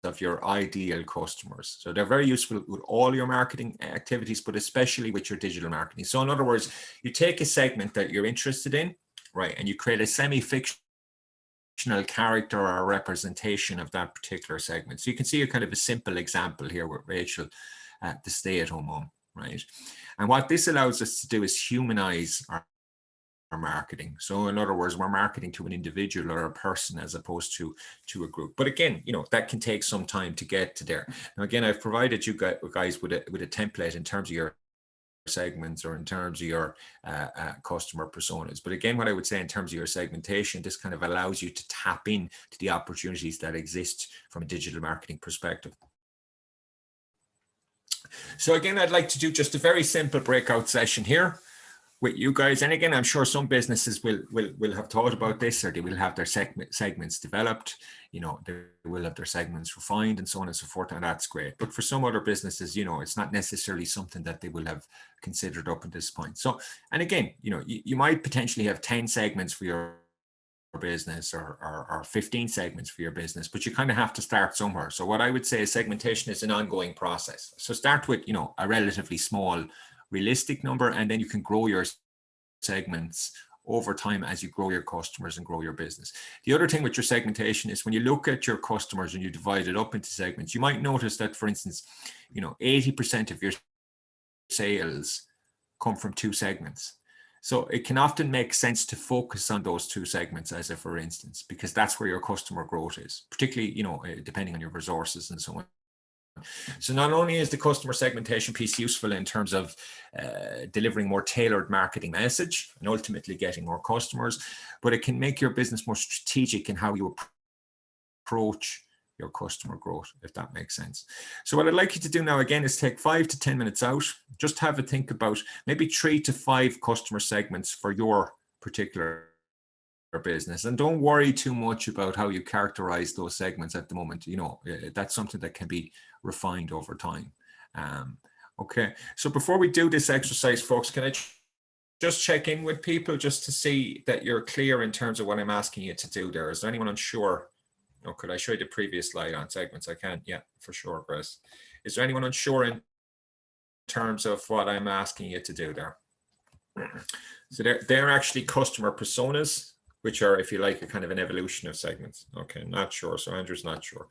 of your ideal customers. So they're very useful with all your marketing activities, but especially with your digital marketing. So in other words, you take a segment that you're interested in, right, and you create a semi-fictional character or representation of that particular segment. So you can see a kind of a simple example here with Rachel, the stay-at-home mom, right? And what this allows us to do is humanize our marketing. So in other words, we're marketing to an individual or a person as opposed to a group. But again, you know, that can take some time to get to there. Now, again, I've provided you guys with a template in terms of your segments or in terms of your customer personas. But again, what I would say in terms of your segmentation, this kind of allows you to tap in to the opportunities that exist from a digital marketing perspective. So again, I'd like to do just a very simple breakout session here with you guys. And again, I'm sure some businesses will have thought about this, or they will have their segments developed, you know, they will have their segments refined and so on and so forth, and that's great. But for some other businesses, you know, it's not necessarily something that they will have considered up at this point. So, and again, you know, you might potentially have 10 segments for your business or 15 segments for your business, but you kind of have to start somewhere. So what I would say is segmentation is an ongoing process. So start with, you know, a relatively small realistic number, and then you can grow your segments over time as you grow your customers and grow your business. The other thing with your segmentation is when you look at your customers and you divide it up into segments, you might notice that, for instance, you know, 80% of your sales come from 2 segments. So it can often make sense to focus on those 2 segments as a for instance, because that's where your customer growth is, particularly, you know, depending on your resources and so on. So not only is the customer segmentation piece useful in terms of delivering more tailored marketing message and ultimately getting more customers, but it can make your business more strategic in how you approach your customer growth, if that makes sense. So what I'd like you to do now again is take 5 to 10 minutes out, just have a think about maybe 3 to 5 customer segments for your particular business, and don't worry too much about how you characterize those segments at the moment. You know, that's something that can be refined over time. Okay, so before we do this exercise, folks, can I just check in with people just to see that you're clear in terms of what I'm asking you to do there? Is there anyone unsure? Oh, could I show you the previous slide on segments? I can, yeah, for sure, Chris. Is there anyone unsure in terms of what I'm asking you to do there? So they're actually customer personas, which are, if you like, a kind of an evolution of segments. Okay, not sure. So Andrew's not sure.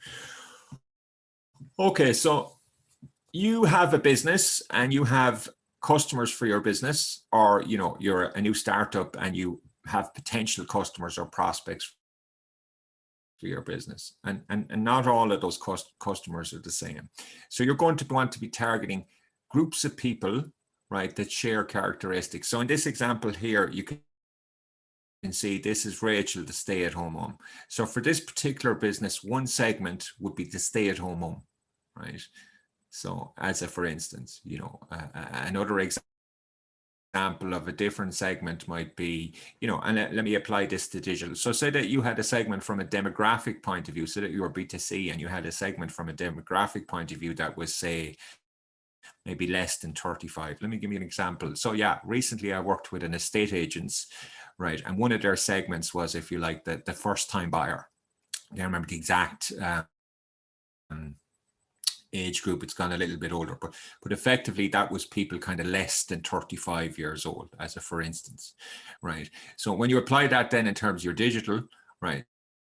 Okay, so you have a business and you have customers for your business, or, you know, you're a new startup and you have potential customers or prospects for your business. And not all of those customers are the same. So you're going to want to be targeting groups of people, right, that share characteristics. So in this example here, you can see this is Rachel, the stay-at-home mom. So for this particular business, one segment would be the stay-at-home mom, right? So as a for instance, you know, another example of a different segment might be, you know, and let me apply this to digital. So say that you had a segment from a demographic point of view, so that you were B2C and you had a segment from a demographic point of view that was, say, maybe less than 35. Let me give you an example. So yeah, recently I worked with an estate agents, right? And one of their segments was, if you like, the first time buyer. I don't remember the exact age group. It's gone a little bit older, but effectively that was people kind of less than 35 years old, as a for instance, right? So when you apply that then in terms of your digital, right?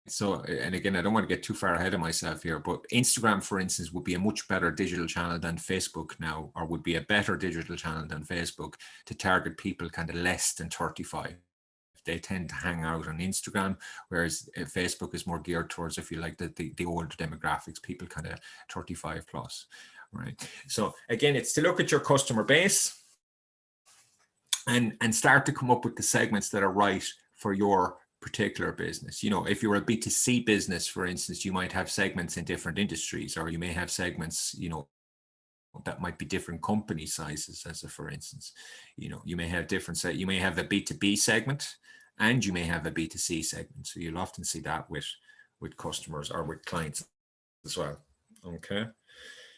So, and again, I don't want to get too far ahead of myself here, but Instagram, for instance, would be a much better digital channel than Facebook now, or would be a better digital channel than Facebook to target people kind of less than 35. They tend to hang out on Instagram, whereas Facebook is more geared towards, if you like, the older demographics, people kind of 35 plus, right? So again, it's to look at your customer base and start to come up with the segments that are right for your particular business. You know, if you're a B2C business, for instance, you might have segments in different industries, or you may have segments, you know, that might be different company sizes, as a for instance. You know, you may have different, you may have a B2B segment and you may have a B2C segment. So you'll often see that with customers or with clients as well. Okay.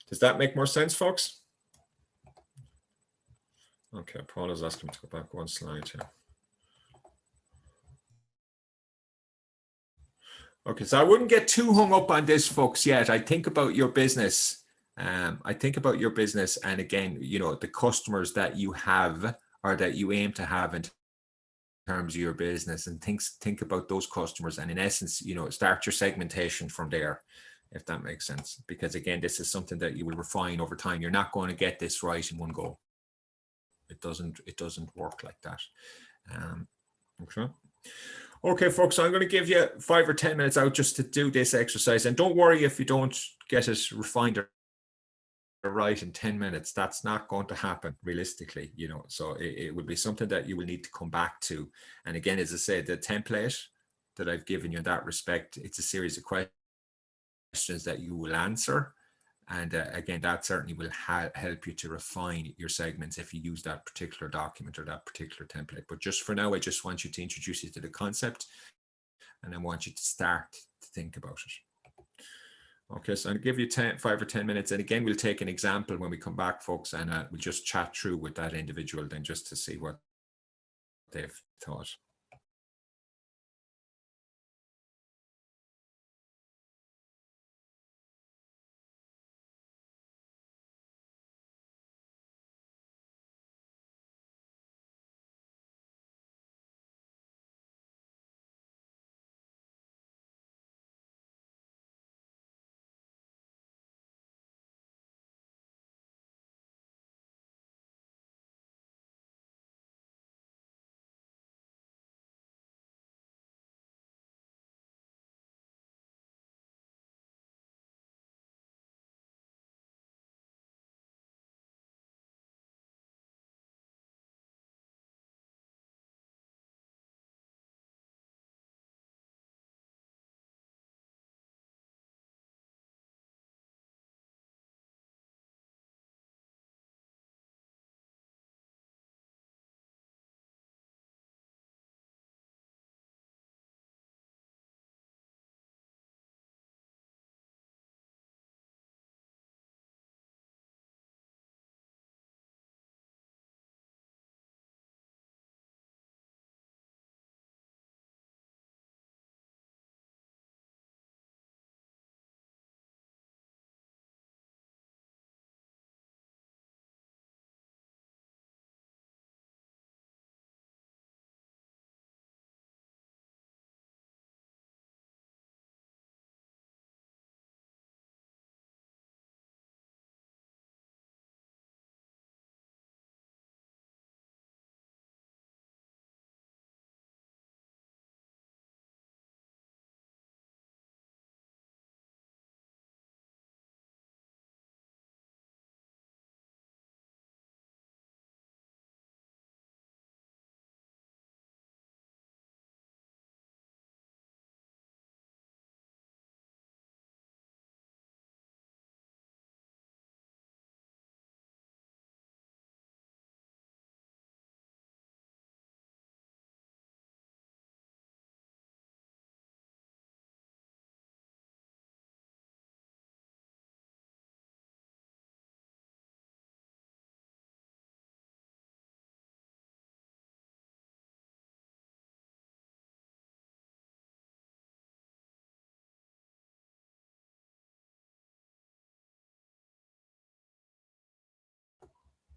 Does that make more sense, folks? Okay, Paul is asking me to go back one slide here. Okay, so I wouldn't get too hung up on this, folks, yet. I think about your business. I think about your business, and again, you know, the customers that you have or that you aim to have in terms of your business, and think about those customers, and in essence, you know, start your segmentation from there, if that makes sense. Because again, this is something that you will refine over time. You're not going to get this right in one go. It doesn't work like that. Okay. Okay, folks, I'm going to give you 5 or 10 minutes out just to do this exercise. And don't worry if you don't get it refined or right in 10 minutes. That's not going to happen realistically, you know. So it would be something that you will need to come back to. And again, as I said, the template that I've given you in that respect, it's a series of questions that you will answer. And again, that certainly will help you to refine your segments if you use that particular document or that particular template. But just for now, I just want you to introduce you to the concept, and I want you to start to think about it. Okay, so I'll give you 5 or 10 minutes. And again, we'll take an example when we come back, folks, and we'll just chat through with that individual then just to see what they've thought.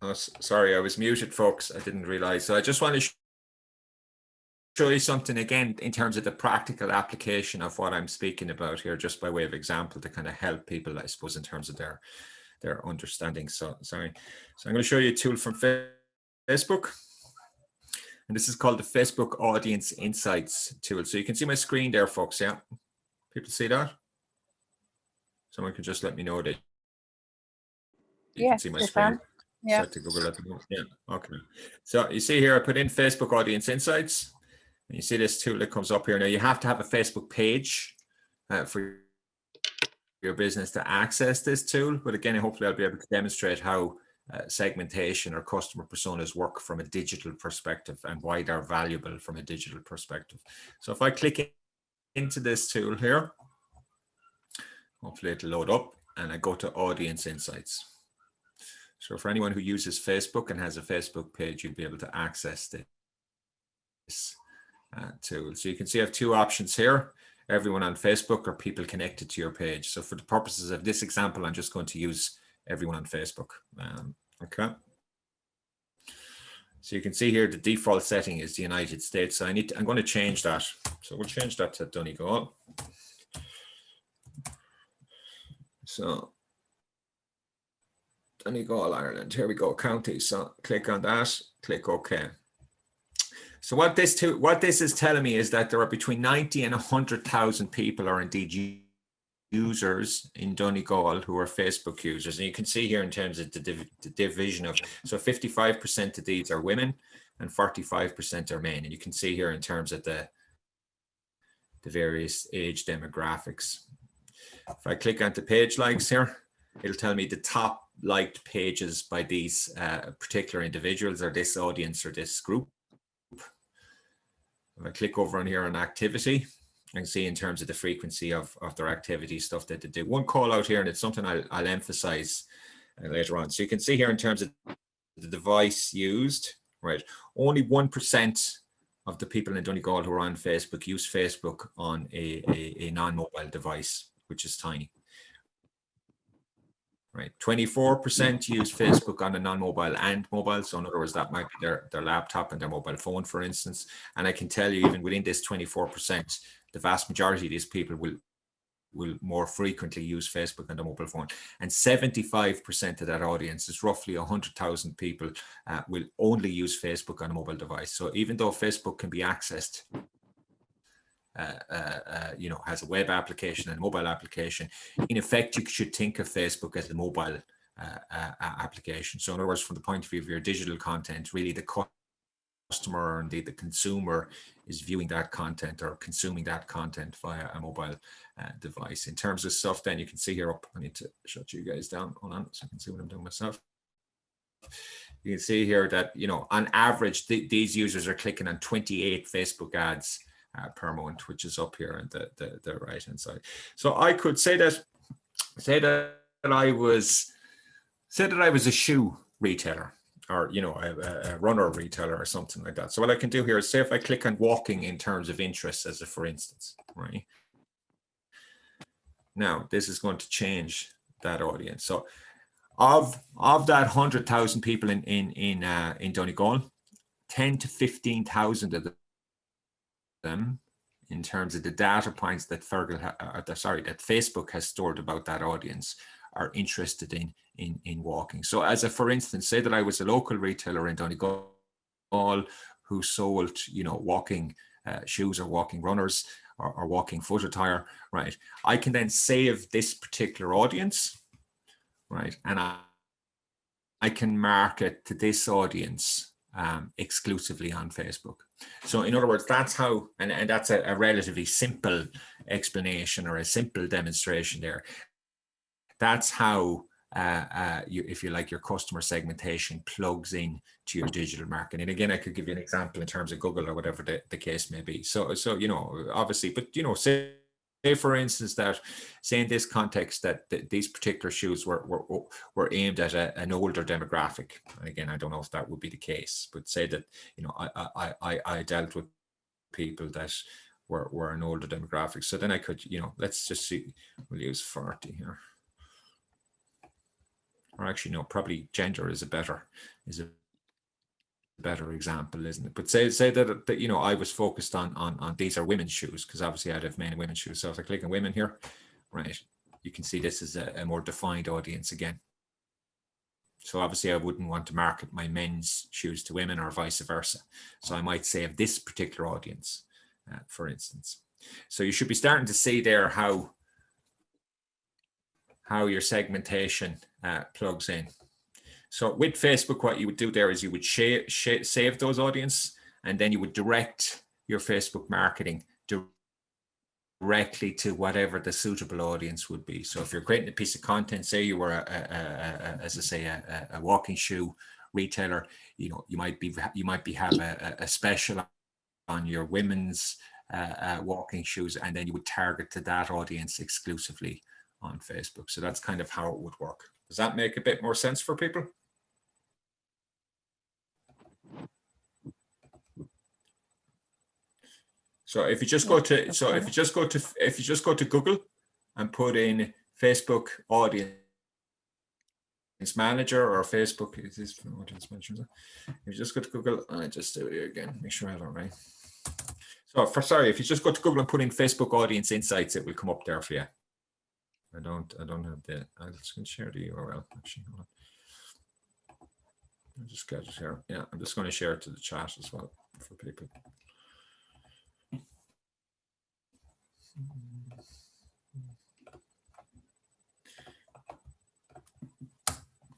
Oh, sorry, I was muted, folks. I didn't realize. So I just want to show you something again in terms of the practical application of what I'm speaking about here, just by way of example, to kind of help people, I suppose, in terms of their understanding. So sorry. So I'm going to show you a tool from Facebook. And this is called the Facebook Audience Insights tool. So you can see my screen there, folks. Yeah. People see that? Someone can just let me know that you can see my screen. Yeah. Set to Google at the moment. Yeah. Okay. So you see here, I put in Facebook Audience Insights. And you see this tool that comes up here. Now you have to have a Facebook page for your business to access this tool. But again, hopefully I'll be able to demonstrate how segmentation or customer personas work from a digital perspective and why they're valuable from a digital perspective. So if I click into this tool here, hopefully it'll load up, and I go to Audience Insights. So for anyone who uses Facebook and has a Facebook page, you'll be able to access this tool. So you can see I have two options here. Everyone on Facebook or people connected to your page. So for the purposes of this example, I'm just going to use everyone on Facebook. Okay. So you can see here the default setting is the United States. So I'm going to change that. So we'll change that to Donegal. So Donegal, Ireland. Here we go, county. So click on that, click OK. So what this is telling me is that there are between 90 and 100,000 people, or indeed users in Donegal, who are Facebook users. And you can see here in terms of the division of, so 55% of these are women and 45% are men. And you can see here in terms of the various age demographics. If I click onto page likes here, it'll tell me the top liked pages by these particular individuals, or this audience, or this group. If I click over on here on activity, I can see in terms of the frequency of their activity, stuff that they do. One call out here, and it's something I'll emphasize later on. So you can see here in terms of the device used, right? Only 1% of the people in Donegal who are on Facebook use Facebook on a non-mobile device, which is tiny. Right, 24% use Facebook on a non-mobile and mobile. So in other words, that might be their laptop and their mobile phone, for instance. And I can tell you, even within this 24%, the vast majority of these people will more frequently use Facebook on their mobile phone. And 75% of that audience is roughly 100,000 people will only use Facebook on a mobile device. So even though Facebook can be accessed, has a web application and a mobile application, in effect, you should think of Facebook as a mobile application. So in other words, from the point of view of your digital content, really the customer or indeed the consumer is viewing that content or consuming that content via a mobile device. In terms of stuff, then you can see here up, I need to shut you guys down, hold on, so I can see what I'm doing myself. You can see here that, on average, these users are clicking on 28 Facebook ads per month, which is up here on the right hand side. So I could say that I was a shoe retailer, or a runner retailer or something like that. So what I can do here is say if I click on walking in terms of interest as a for instance, right? Now this is going to change that audience. So of that 100,000 people in Donegal, 10 to 15,000 of them, in terms of the data points that Facebook has stored about that audience, are interested in walking. So as a for instance, say that I was a local retailer in Donegal who sold walking shoes or walking runners or walking foot attire, right? I can then save this particular audience, right? And I can market to this audience exclusively on Facebook. So in other words, that's how, and that's a relatively simple explanation or a simple demonstration there. That's how, if you like, your customer segmentation plugs in to your digital marketing. And again, I could give you an example in terms of Google or whatever the case may be. So obviously, but say for instance that, say in this context that these particular shoes were aimed at an older demographic. And again, I don't know if that would be the case, but say that I dealt with people that were an older demographic. So then I could, let's just see, we'll use 40 here. Or actually, no, probably gender is a better example, isn't it? But say that I was focused on these are women's shoes, because obviously I'd have men and women's shoes. So if I click on women here, right, you can see this is a more defined audience again. So obviously I wouldn't want to market my men's shoes to women or vice versa. So I might save this particular audience, for instance. So you should be starting to see there how your segmentation plugs in. So with Facebook, what you would do there is you would save those audience, and then you would direct your Facebook marketing directly to whatever the suitable audience would be. So if you're creating a piece of content, say you were a walking shoe retailer, you might have a special on your women's walking shoes, and then you would target to that audience exclusively on Facebook. So that's kind of how it would work. Does that make a bit more sense for people? So if you just go to Google and put in Facebook audience manager or Facebook, is this audience manager? If you just go to Google, I just do it here again, make sure I have it right. So if you just go to Google and put in Facebook audience insights, it will come up there for you. I don't have the, I'm just going to share the URL actually. Hold on. I'll just get it here. Yeah, I'm just going to share it to the chat as well for people.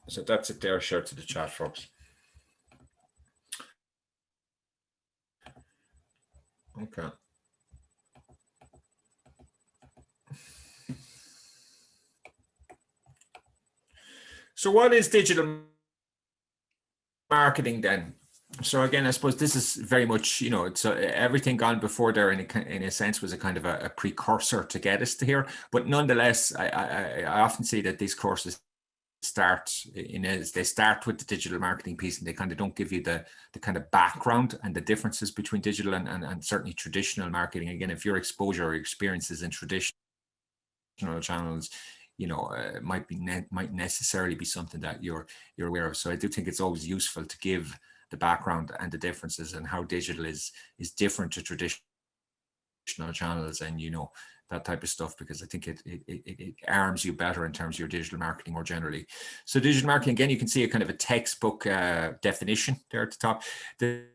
So that's it there, share to the chat, folks. Okay. So what is digital marketing then? So again, I suppose this is very much, you know, it's everything gone before there in a sense was a kind of a precursor to get us to here. But nonetheless, I often see that these courses they start with the digital marketing piece, and they kind of don't give you the kind of background and the differences between digital and certainly traditional marketing. Again, if your exposure or experiences in traditional channels, you know, might necessarily be something that you're aware of. So I do think it's always useful to give the background and the differences and how digital is different to traditional channels, and you know, that type of stuff, because I think it arms you better in terms of your digital marketing more generally. So digital marketing, again, you can see a kind of a textbook definition there at the top. The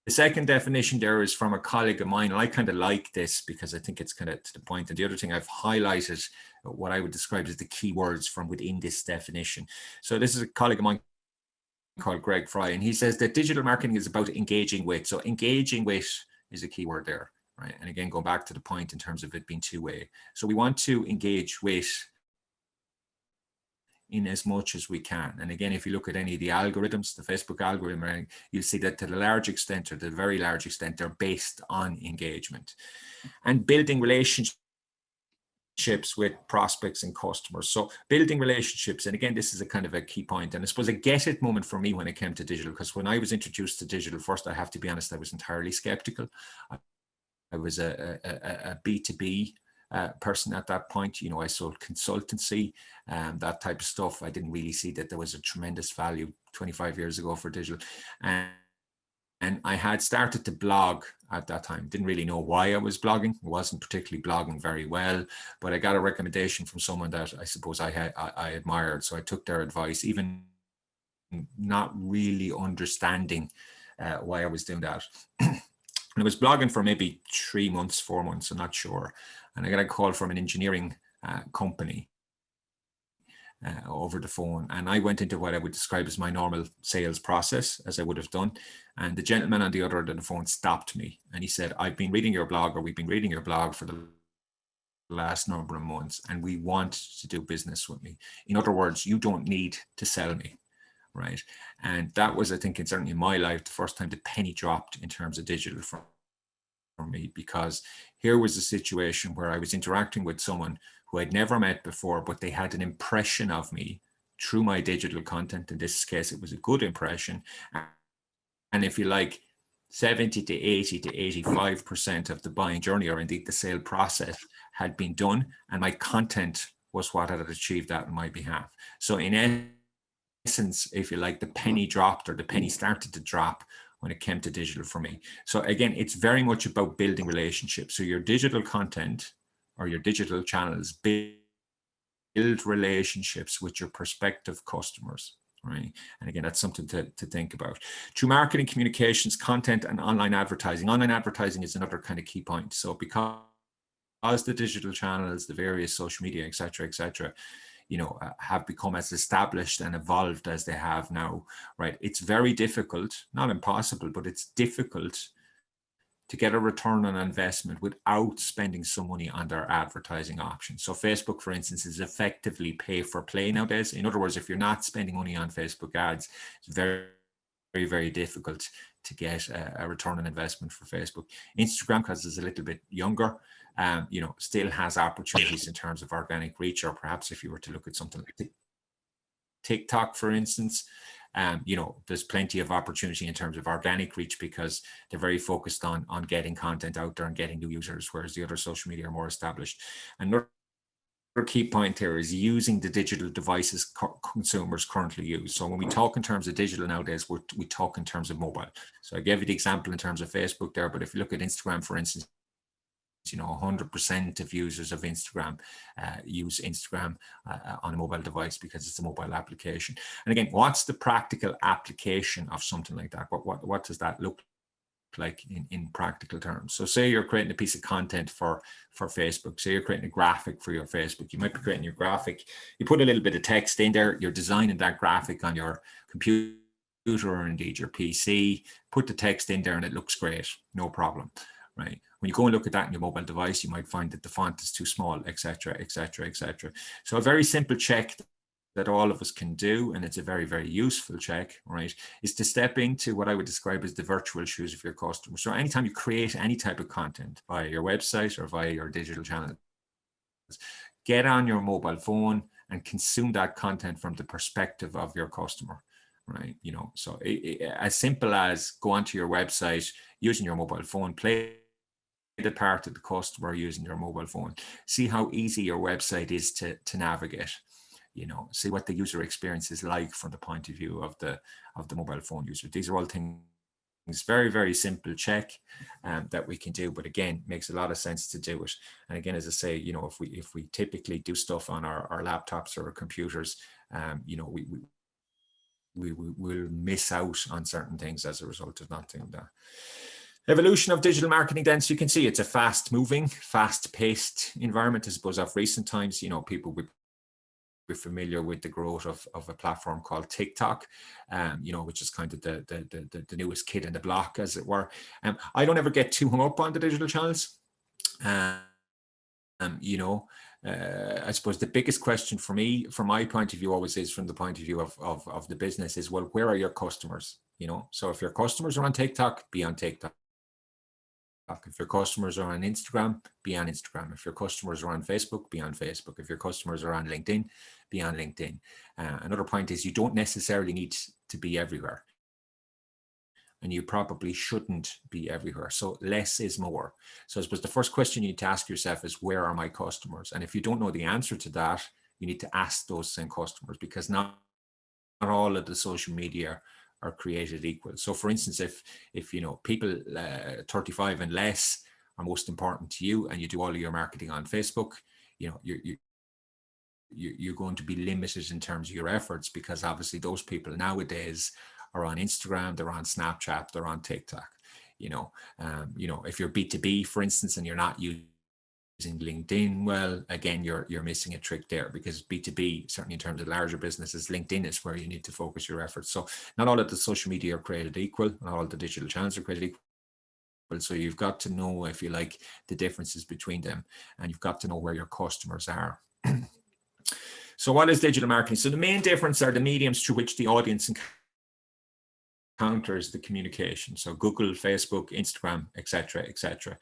second definition there is from a colleague of mine, and I kind of like this because I think it's kind of to the point. And the other thing I've highlighted, what I would describe as the key words from within this definition. So this is a colleague of mine called Greg Fry, and he says that digital marketing is about engaging with. So engaging with is a key word there, right? And again, going back to the point in terms of it being two-way. So we want to engage with in as much as we can. And again, if you look at any of the algorithms, the Facebook algorithm, you'll see that to the large extent, or the very large extent, they're based on engagement and building relationships with prospects and customers. So building relationships, and again, this is a kind of a key point, and I suppose a get it moment for me when it came to digital, because when I was introduced to digital first, I have to be honest, I was entirely skeptical. I was a B2B person at that point. You know, I sold consultancy and that type of stuff. I didn't really see that there was a tremendous value 25 years ago for digital. And I had started to blog at that time. Didn't really know why I was blogging. I wasn't particularly blogging very well, but I got a recommendation from someone that I suppose I admired. So I took their advice, even not really understanding why I was doing that. And I was blogging for maybe 3 months, 4 months, I'm not sure. And I got a call from an engineering company over the phone. And I went into what I would describe as my normal sales process, as I would have done. And the gentleman on the other end of the phone stopped me. And he said, I've been reading your blog, or we've been reading your blog for the last number of months, and we want to do business with me. In other words, you don't need to sell me. Right. And that was, I think, certainly in my life, the first time the penny dropped in terms of digital for me, because here was a situation where I was interacting with someone who I'd never met before, but they had an impression of me through my digital content. In this case, it was a good impression. And if you like, 70 to 80 to 85% of the buying journey, or indeed the sale process, had been done, and my content was what had achieved that on my behalf. So in essence, if you like, the penny dropped, or the penny started to drop when it came to digital for me. So again, it's very much about building relationships. So your digital content or your digital channels build relationships with your prospective customers, right? And again, that's something to think about. Through marketing, communications, content, and online advertising. Online advertising is another kind of key point. So because the digital channels, the various social media, et cetera, you know, have become as established and evolved as they have now, right? It's very difficult, not impossible, but it's difficult to get a return on investment without spending some money on their advertising options. So Facebook, for instance, is effectively pay for play nowadays. In other words, if you're not spending money on Facebook ads, it's very, very, very difficult to get a return on investment for Facebook. Instagram, because it's a little bit younger, you know, still has opportunities in terms of organic reach, or perhaps if you were to look at something like TikTok, for instance, you know, there's plenty of opportunity in terms of organic reach because they're very focused on getting content out there and getting new users, whereas the other social media are more established. And key point here is using the digital devices consumers currently use. So when we talk in terms of digital nowadays, we talk in terms of mobile. So I gave you the example in terms of Facebook there, but if you look at Instagram, for instance, you know, 100% of users of Instagram use Instagram on a mobile device because it's a mobile application. And again, what's the practical application of something like that? What does that look like in practical terms? So say you're creating a piece of content for Facebook, say you're creating a graphic for your Facebook, you might be creating your graphic, you put a little bit of text in there, you're designing that graphic on your computer or indeed your PC, put the text in there and it looks great, no problem, right? When you go and look at that in your mobile device, you might find that the font is too small, etc., etc., etc. So a very simple check that all of us can do, and it's a very, very useful check, right, is to step into what I would describe as the virtual shoes of your customer. So anytime you create any type of content via your website or via your digital channel, get on your mobile phone and consume that content from the perspective of your customer, right? You know, so as simple as go onto your website using your mobile phone, play the part of the customer using your mobile phone, see how easy your website is to navigate. You know, see what the user experience is like from the point of view of the mobile phone user. These are all things, very, very simple check that we can do, but again, makes a lot of sense to do it. And again, as I say, you know, if we typically do stuff on our laptops or our computers, you know, we will miss out on certain things as a result of not doing that. Evolution of digital marketing then, so you can see it's a fast-moving, fast-paced environment. I suppose of recent times, you know, people would be familiar with the growth of a platform called TikTok, you know, which is kind of the newest kid in the block, as it were. I don't ever get too hung up on the digital channels. You know, I suppose the biggest question for me, from my point of view, always is from the point of view of the business is, well, where are your customers? You know, so if your customers are on TikTok, be on TikTok. If your customers are on Instagram, be on Instagram. If your customers are on Facebook, be on Facebook. If your customers are on LinkedIn, be on LinkedIn. Another point is you don't necessarily need to be everywhere. And you probably shouldn't be everywhere. So less is more. So I suppose the first question you need to ask yourself is, where are my customers? And if you don't know the answer to that, you need to ask those same customers, because not all of the social media are created equal. So for instance, if you know, people 35 and less are most important to you, and you do all of your marketing on Facebook, you know, you're going to be limited in terms of your efforts, because obviously those people nowadays are on Instagram, they're on Snapchat, they're on TikTok. You know, if you're B2B, for instance, and you're not using LinkedIn, well, again, you're missing a trick there, because B2B, certainly in terms of larger businesses, LinkedIn is where you need to focus your efforts. So not all of the social media are created equal, not all the digital channels are created equal. So you've got to know, if you like, the differences between them, and you've got to know where your customers are. So what is digital marketing? So the main difference are the mediums through which the audience encounters the communication. So Google, Facebook, Instagram, etc., etc. A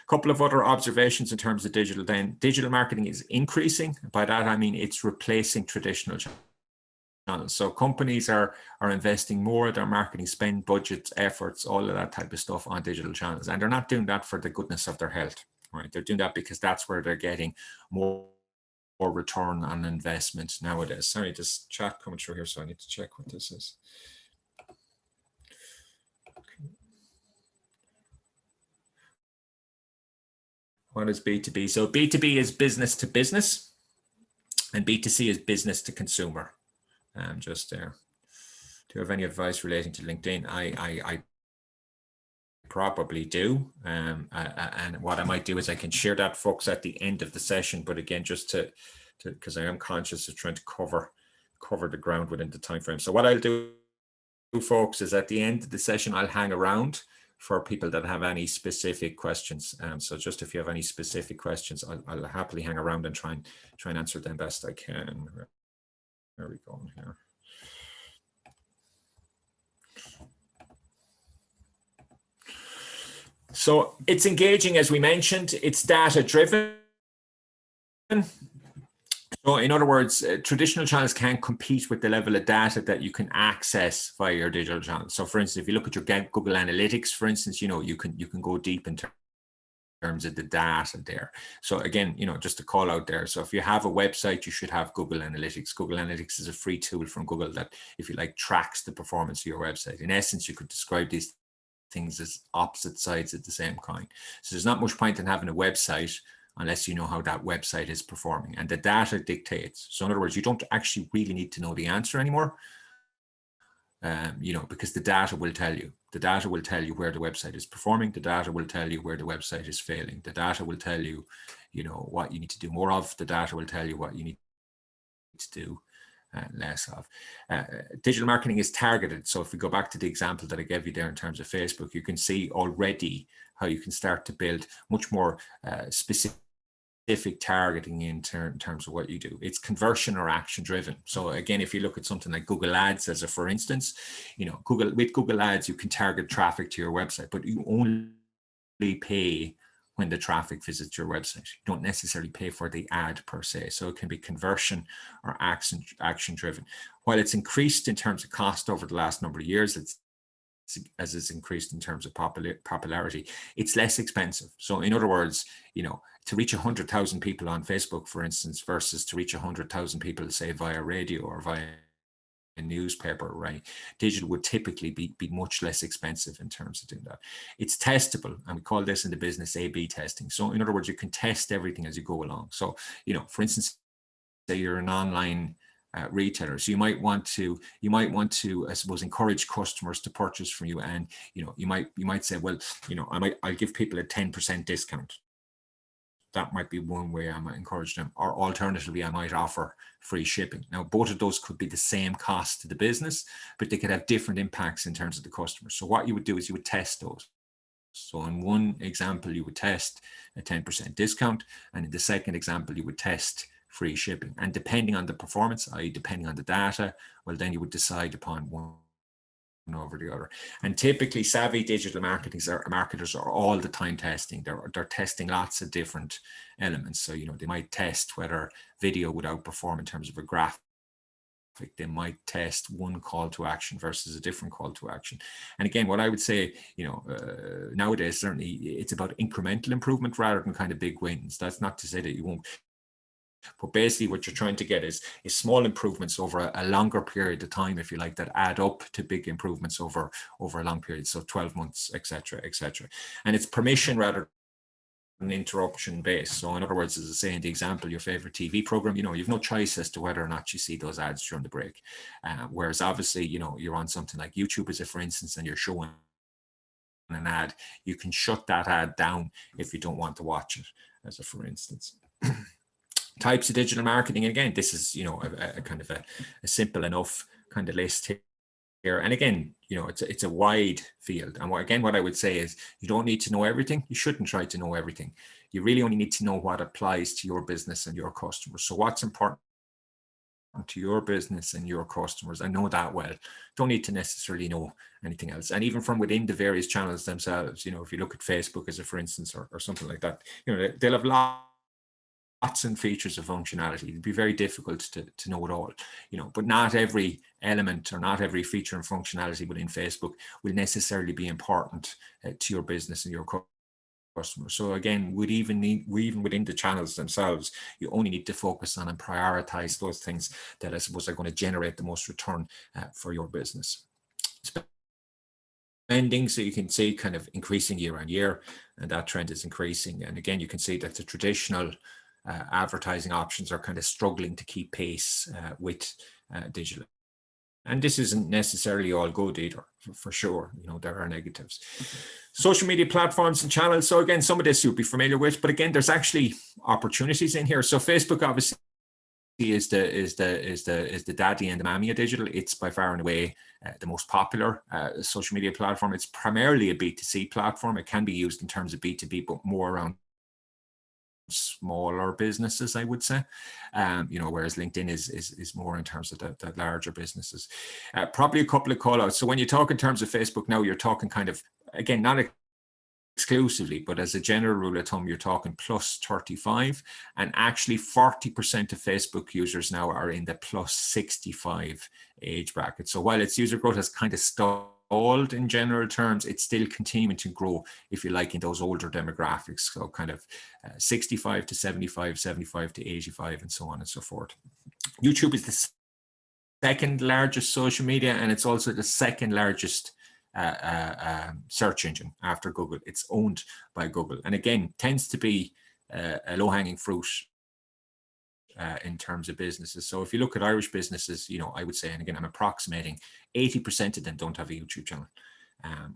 couple of other observations in terms of digital then. Digital marketing is increasing. By that I mean it's replacing traditional channels. So companies are investing more of their marketing spend, budgets, efforts, all of that type of stuff on digital channels. And they're not doing that for the goodness of their health, right? They're doing that because that's where they're getting more return on investment nowadays. Sorry, this chat coming through here, so I need to check what this is. What is B2B? So B2B is business to business, and B2C is business to consumer. Just there. Do you have any advice relating to LinkedIn? I probably do. And what I might do is I can share that, folks, at the end of the session. But again, just to because I am conscious of trying to cover the ground within the time frame. So what I'll do, folks, is at the end of the session, I'll hang around for people that have any specific questions. So just if you have any specific questions, I'll happily hang around and try and answer them best I can. There we go here. So it's engaging, as we mentioned, it's data driven. So in other words, traditional channels can't compete with the level of data that you can access via your digital channels. So for instance, if you look at your Google Analytics, for instance, you can go deep in terms of the data there. So again, just to call out there. So if you have a website, you should have Google Analytics. Google Analytics is a free tool from Google that, if you like, tracks the performance of your website. In essence, you could describe these things as opposite sides of the same coin. So there's not much point in having a website unless you know how that website is performing, and the data dictates. So in other words, you don't actually really need to know the answer anymore. Because the data will tell you. The data will tell you where the website is performing. The data will tell you where the website is failing. The data will tell you, what you need to do more of. The data will tell you what you need to do less of. Digital marketing is targeted. So if we go back to the example that I gave you there in terms of Facebook, you can see already how you can start to build much more specific targeting in terms of what you do. It's conversion or action driven. So again, if you look at something like Google Ads as a for instance, with Google Ads, you can target traffic to your website, but you only pay when the traffic visits your website. You don't necessarily pay for the ad per se. So it can be conversion or action driven. While it's increased in terms of cost over the last number of years, as it's increased in terms of popularity, it's less expensive. So in other words, to reach 100,000 people on Facebook, for instance, versus to reach 100,000 people, say, via radio or via a newspaper, right? Digital would typically be much less expensive in terms of doing that. It's testable, and we call this in the business A/B testing. So in other words, you can test everything as you go along. So, for instance, say you're an online retailer, so you might want to, I suppose, encourage customers to purchase from you, and you might say, well, I'll give people a 10% discount. That might be one way I might encourage them, or alternatively, I might offer free shipping. Now, both of those could be the same cost to the business, but they could have different impacts in terms of the customer. So what you would do is you would test those. So in one example, you would test a 10% discount, and in the second example, you would test free shipping. And depending on the performance, i.e. depending on the data, well, then you would decide upon one over the other. And typically savvy digital marketers are all the time testing. They're testing lots of different elements. So, they might test whether video would outperform in terms of a graphic. They might test one call to action versus a different call to action. And again, what I would say, nowadays, certainly it's about incremental improvement rather than kind of big wins. That's not to say that you won't. But basically what you're trying to get is small improvements over a longer period of time, if you like, that add up to big improvements over a long period. So 12 months, etc., etc. And it's permission rather than interruption based. So in other words, as I say in the example, your favorite TV program, you've no choice as to whether or not you see those ads during the break. Whereas obviously, you're on something like YouTube, as a for instance, and you're showing an ad, you can shut that ad down if you don't want to watch it, as a for instance. Types of digital marketing. And again, this is, a kind of a simple enough kind of list here. And again, it's a wide field. And what I would say is you don't need to know everything. You shouldn't try to know everything. You really only need to know what applies to your business and your customers. So what's important to your business and your customers, and know that well. Don't need to necessarily know anything else. And even from within the various channels themselves, if you look at Facebook as a for instance, or something like that, they'll have lots and features of functionality. It'd be very difficult to know it all, but not every element or not every feature and functionality within Facebook will necessarily be important to your business and your customers. So again, even within the channels themselves, you only need to focus on and prioritize those things that I suppose are going to generate the most return for your business. Spending, so you can see kind of increasing year on year, and that trend is increasing. And again, you can see that the traditional advertising options are kind of struggling to keep pace with digital. And this isn't necessarily all good either, for sure. There are negatives. Social media platforms and channels. So again, some of this you'll be familiar with, but again, there's actually opportunities in here. So Facebook obviously is the daddy and the mammy of digital. It's by far and away the most popular social media platform. It's primarily a B2C platform. It can be used in terms of B2B, but more around smaller businesses, I would say, whereas LinkedIn is more in terms of the larger businesses. Probably a couple of call outs. So when you talk in terms of Facebook now, you're talking kind of, again, not exclusively, but as a general rule of thumb, you're talking plus 35, and actually 40% of Facebook users now are in the plus 65 age bracket. So while its user growth has kind of stalled in general terms, it's still continuing to grow, if you like, in those older demographics. So kind of 65 to 75, 75 to 85, and so on and so forth. YouTube is the second largest social media, and it's also the second largest search engine after Google. It's owned by Google, and again tends to be a low-hanging fruit in terms of businesses. So if you look at Irish businesses, you know, I would say, and again I'm approximating, 80% of them don't have a YouTube channel.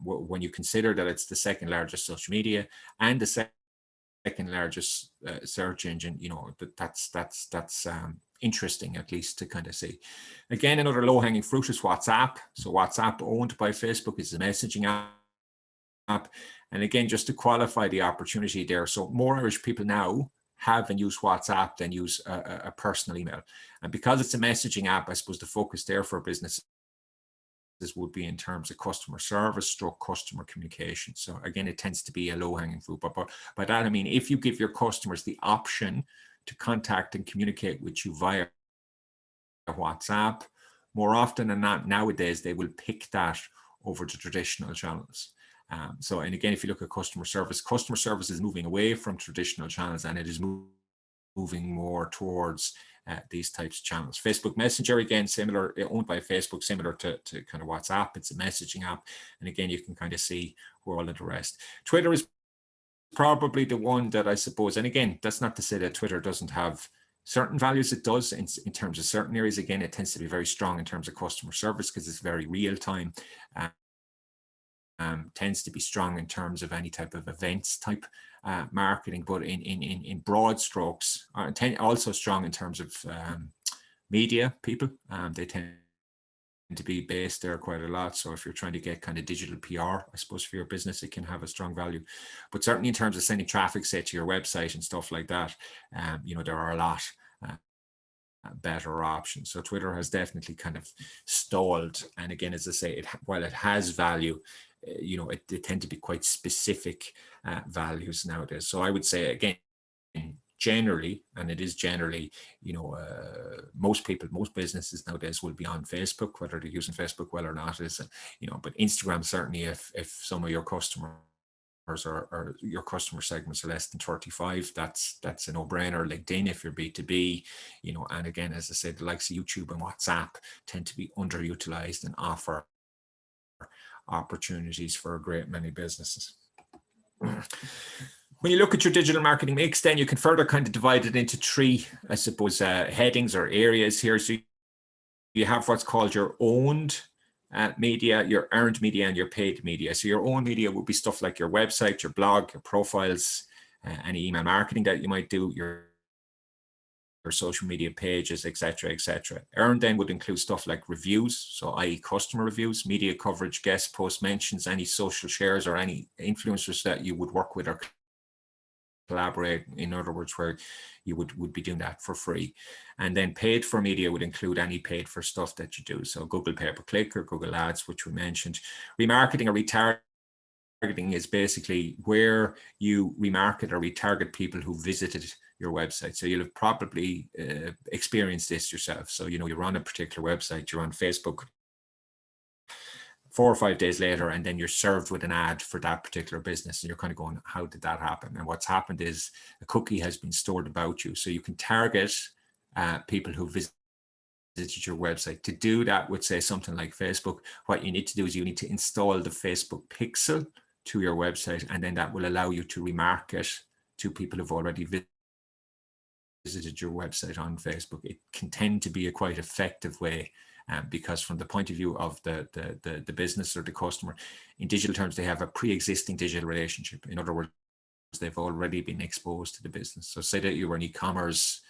When you consider that it's the second largest social media and the second largest search engine, you know, that's interesting, at least to kind of see. Again, another low-hanging fruit is WhatsApp. So WhatsApp, owned by Facebook, is a messaging app. And again, just to qualify the opportunity there, so more Irish people now have and use WhatsApp than use a personal email. And because it's a messaging app, I suppose the focus there for businesses would be in terms of customer service stroke customer communication. So again, it tends to be a low-hanging fruit. But by that I mean, if you give your customers the option to contact and communicate with you via WhatsApp, more often than not nowadays they will pick that over the traditional channels. So, and again, if you look at customer service is moving away from traditional channels, and it is moving more towards these types of channels. Facebook Messenger, again, similar, owned by Facebook, similar to kind of WhatsApp. It's a messaging app, and again, you can kind of see where all of the rest. Twitter is probably the one that I suppose, and again, that's not to say that Twitter doesn't have certain values. It does in terms of certain areas. Again, it tends to be very strong in terms of customer service because it's very real time. Tends to be strong in terms of any type of events type marketing, but in broad strokes, also strong in terms of media people. They tend to be based there quite a lot. So if you're trying to get kind of digital PR, I suppose, for your business, it can have a strong value. But certainly in terms of sending traffic, say, to your website and stuff like that, you know, there are a lot better options. So Twitter has definitely kind of stalled. And again, as I say, while it has value, you know, they tend to be quite specific values nowadays. So I would say, again, generally, and it is generally, you know, most businesses nowadays will be on Facebook, whether they're using Facebook well or not is, you know, but Instagram, certainly if some of your customers or your customer segments are less than 35, that's a no-brainer. LinkedIn, if you're B2B, you know, and again, as I said, the likes of YouTube and WhatsApp tend to be underutilized and offer opportunities for a great many businesses. When you look at your digital marketing mix, then you can further kind of divide it into three, I suppose, headings or areas here. So you have what's called your owned media, your earned media, and your paid media. So your own media would be stuff like your website, your blog, your profiles, any email marketing that you might do, your social media pages, etc., etc. Earned then would include stuff like reviews, so i.e. customer reviews, media coverage, guest post mentions, any social shares or any influencers that you would work with or collaborate, in other words, where you would be doing that for free. And then paid for media would include any paid for stuff that you do. So Google pay-per-click or Google Ads, which we mentioned. Remarketing or retargeting is basically where you remarket or retarget people who visited your website. So you'll have probably experienced this yourself. So, you know, you're on a particular website, you're on Facebook 4 or 5 days later, and then you're served with an ad for that particular business. And you're kind of going, how did that happen? And what's happened is a cookie has been stored about you. So you can target people who visited your website. To do that with, say, something like Facebook, what you need to do is you need to install the Facebook pixel to your website, and then that will allow you to remarket to people who've already visited your website on Facebook. It can tend to be a quite effective way, because from the point of view of the business or the customer, in digital terms, they have a pre-existing digital relationship. In other words, they've already been exposed to the business. So say that you were an e-commerce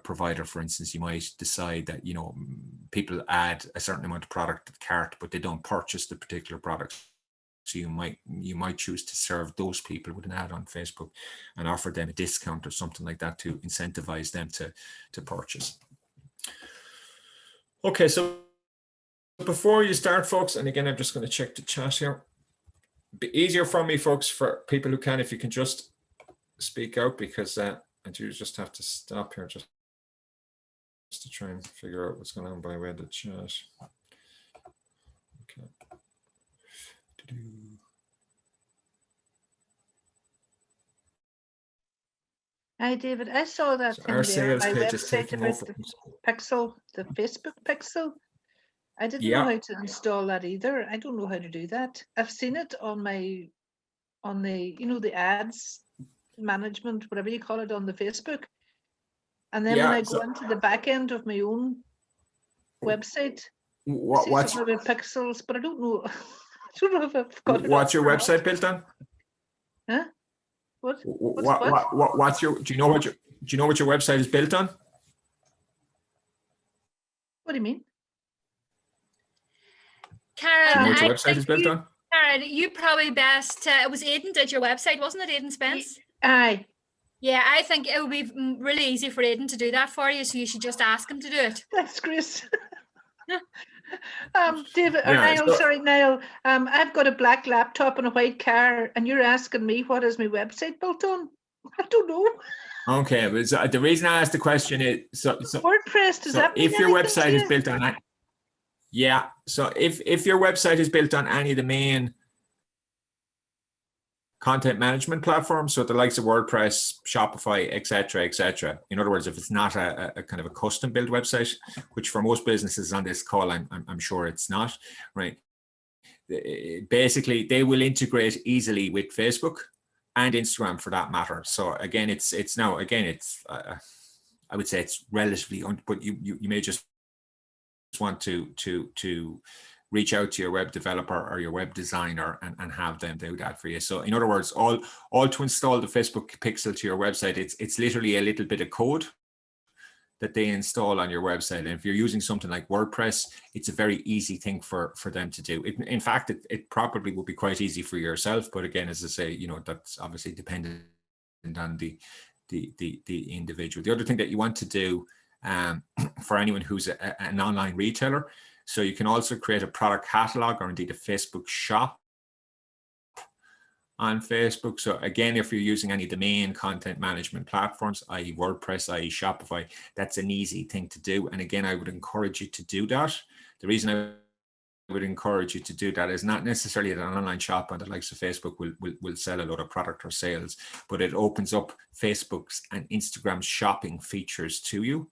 provider, for instance, you might decide that, you know, people add a certain amount of product to the cart, but they don't purchase the particular product. So you might choose to serve those people with an ad on Facebook and offer them a discount or something like that to incentivize them to purchase. Okay, so before you start, folks, and again, I'm just going to check the chat here. be easier for me, folks, for people who can, if you can just speak out, because I do just have to stop here just to try and figure out what's going on by way of the chat. Okay. Hi, David. I saw that So thing our there on sales my page is website taking about over. the Pixel, the Facebook Pixel. I didn't know Yeah. how to install that either. I don't know how to do that. I've seen it on the, the ads management, whatever you call it, on the Facebook. And then when Yeah, I go into the back end of my own website, I see what's something about pixels, but I don't know. I don't know if I've got it. what's your up or website not. built on? Huh? What? What's your? Do you know what your website is built on? What do you mean? Karen, Do you know what your I website think is built on? Karen, you probably best. It was Aidan did your website, wasn't it, Aidan Spence? Aye. Yeah, I think it would be really easy for Aidan to do that for you, so you should just ask him to do it. Thanks, Chris. David, or Yeah, Niall, sorry, Niall. I've got a black laptop and a white car, and you're asking me what is my website built on? I don't know. Okay, but the reason I asked the question is WordPress, does so that mean if your anything website to is you? built on, yeah, so if your website is built on any of the main content management platforms, so the likes of WordPress, Shopify, etc. In other words, if it's not a kind of a custom built website, which for most businesses on this call, I'm sure it's not, right? Basically, they will integrate easily with Facebook and Instagram for that matter. So again, it's I would say it's relatively, but you may just want to reach out to your web developer or your web designer and have them do that for you. So in other words, all to install the Facebook pixel to your website, it's literally a little bit of code that they install on your website. And if you're using something like WordPress, it's a very easy thing for them to do. In fact, it probably would be quite easy for yourself. But again, as I say, that's obviously dependent on the individual. The other thing that you want to do for anyone who's an online retailer, so you can also create a product catalog or indeed a Facebook shop on Facebook. So again, if you're using any of the main content management platforms, i.e. WordPress, i.e. Shopify, that's an easy thing to do. And again, I would encourage you to do that. The reason I would encourage you to do that is not necessarily that an online shop on the likes of Facebook will sell a lot of product or sales, but it opens up Facebook's and Instagram's shopping features to you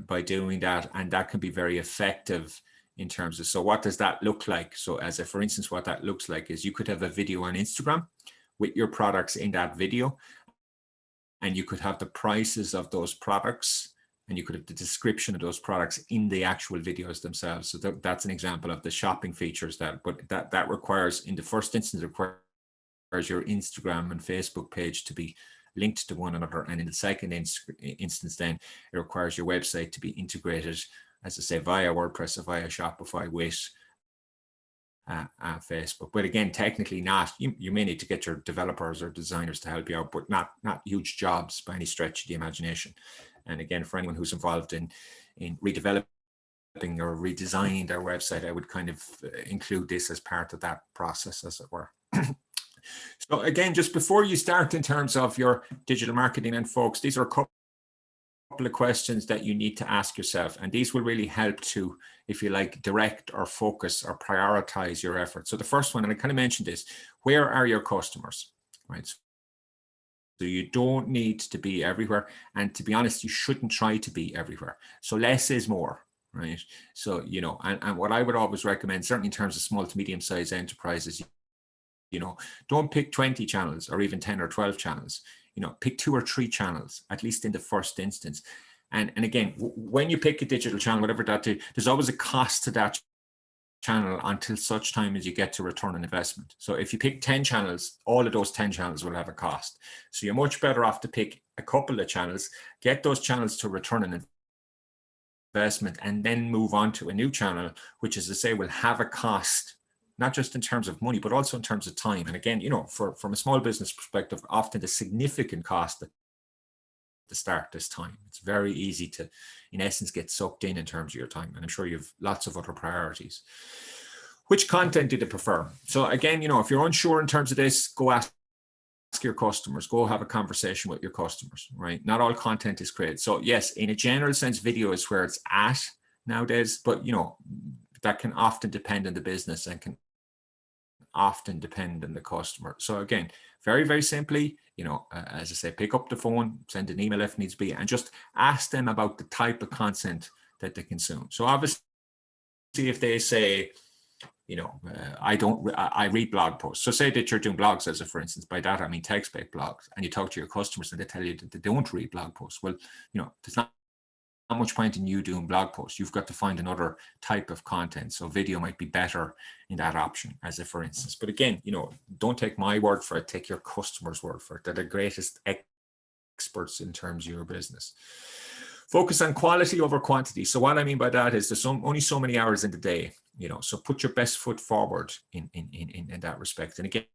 by doing that. And that can be very effective in terms of, so what does that look like? So for instance, what that looks like is you could have a video on Instagram with your products in that video, and you could have the prices of those products, and you could have the description of those products in the actual videos themselves. So that's an example of the shopping features but that requires, in the first instance, requires your Instagram and Facebook page to be linked to one another. And in the second instance, then it requires your website to be integrated, as I say, via WordPress or via Shopify with Facebook. But again, technically not. You may need to get your developers or designers to help you out, but not huge jobs by any stretch of the imagination. And again, for anyone who's involved in redeveloping or redesigning their website, I would kind of include this as part of that process, as it were. So again, just before you start in terms of your digital marketing, and folks, these are a couple of questions that you need to ask yourself, and these will really help to, if you like, direct or focus or prioritize your efforts. So the first one, and I kind of mentioned this, where are your customers, right? So you don't need to be everywhere, and to be honest, you shouldn't try to be everywhere. So less is more, right? So, and what I would always recommend, certainly in terms of small to medium sized enterprises, don't pick 20 channels or even 10 or 12 channels. Pick 2 or 3 channels, at least in the first instance. And again, when you pick a digital channel, whatever that is, there's always a cost to that channel until such time as you get to return on investment. So if you pick 10 channels, all of those 10 channels will have a cost. So you're much better off to pick a couple of channels, get those channels to return on investment, and then move on to a new channel, which, as I say, will have a cost, not just in terms of money, but also in terms of time. And again, from a small business perspective, often the significant cost at the start this time. It's very easy to, in essence, get sucked in terms of your time. And I'm sure you have lots of other priorities. Which content do they prefer? So again, you know, if you're unsure in terms of this, go ask your customers, go have a conversation with your customers, right? Not all content is created. So yes, in a general sense, video is where it's at nowadays, but you know, that can often depend on the business and can often depend on the customer. So again, very, very simply, you know, as I say, pick up the phone, send an email if needs be, and just ask them about the type of content that they consume. So obviously, if they say, you know, I read blog posts. So say that you're doing blogs, as a, for instance, by that I mean text-based blogs, and you talk to your customers and they tell you that they don't read blog posts. Well, you know, there's not much point in you doing blog posts. You've got to find another type of content. So video might be better in that option, as a for instance. But again, you know, don't take my word for it, take your customer's word for it. They're the greatest experts in terms of your business. Focus on quality over quantity. So what I mean by that is there's only so many hours in the day, you know, so put your best foot forward in that respect. And again,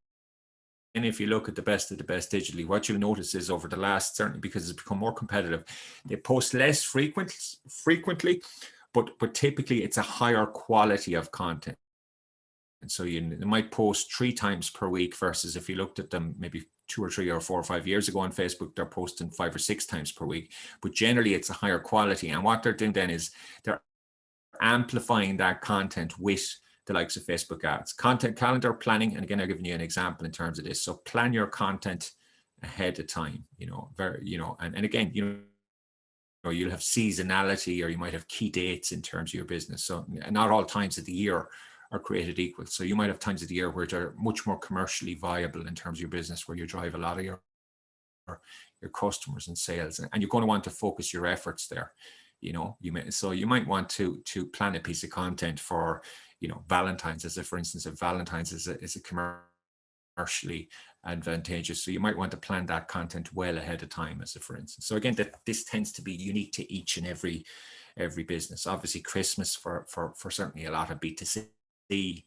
if you look at the best of the best digitally, what you'll notice is over the last, certainly because it's become more competitive, they post less frequently, but typically it's a higher quality of content. And so you might post 3 times per week versus if you looked at them maybe 2 or 3 or 4 or 5 years ago on Facebook, they're posting 5 or 6 times per week. But generally it's a higher quality. And what they're doing then is they're amplifying that content with the likes of Facebook ads. Content calendar planning, and again, I've given you an example in terms of this. So plan your content ahead of time, you know, and again, you know, you'll have seasonality or you might have key dates in terms of your business. So not all times of the year are created equal. So you might have times of the year where they're much more commercially viable in terms of your business, where you drive a lot of your customers and sales, and you're going to want to focus your efforts there. You know, you might want to plan a piece of content for, you know, Valentine's, as a for instance, if Valentine's is a commercially advantageous. So you might want to plan that content well ahead of time, as a for instance. So again, that this tends to be unique to each and every business. Obviously, Christmas for certainly a lot of B2C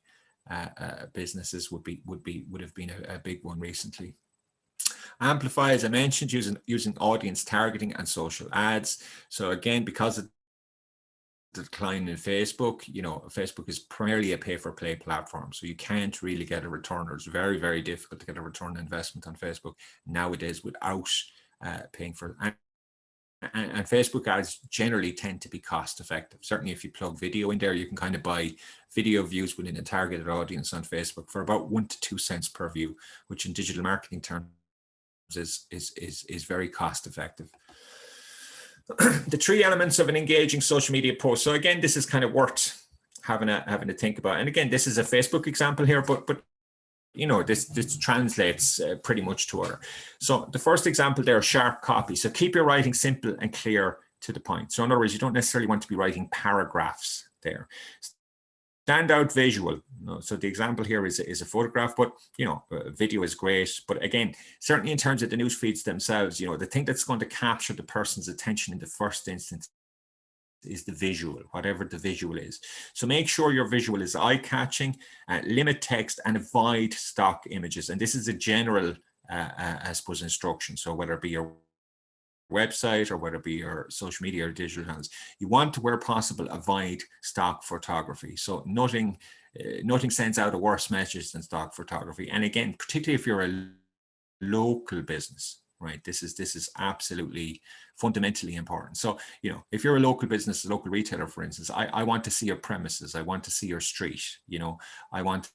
businesses would have been a big one recently. Amplify, as I mentioned, using audience targeting and social ads. So again, because of the decline in Facebook, you know, Facebook is primarily a pay-for-play platform, so you can't really get a return, or it's very, very difficult to get a return on investment on Facebook nowadays without paying for it. And Facebook ads generally tend to be cost effective. Certainly if you plug video in there, you can kind of buy video views within a targeted audience on Facebook for about 1 to 2 cents per view, which in digital marketing terms is very cost effective. The 3 elements of an engaging social media post. So again, this is kind of worth having to think about. And again, this is a Facebook example here, but you know, this translates pretty much to other. So the first example there, sharp copy. So keep your writing simple and clear to the point. So in other words, you don't necessarily want to be writing paragraphs there. Standout visual. So the example here is a photograph, but you know, video is great. But again, certainly in terms of the news feeds themselves, you know, the thing that's going to capture the person's attention in the first instance is the visual, whatever the visual is. So make sure your visual is eye-catching, limit text, and avoid stock images. And this is a general, I suppose, instruction. So whether it be your website or whether it be your social media or digital channels, you want to, where possible, avoid stock photography. So nothing sends out a worse message than stock photography. And again, particularly if you're a local business, right? This is absolutely fundamentally important. So, you know, if you're a local business, a local retailer, for instance, I want to see your premises. I want to see your street. You know, I want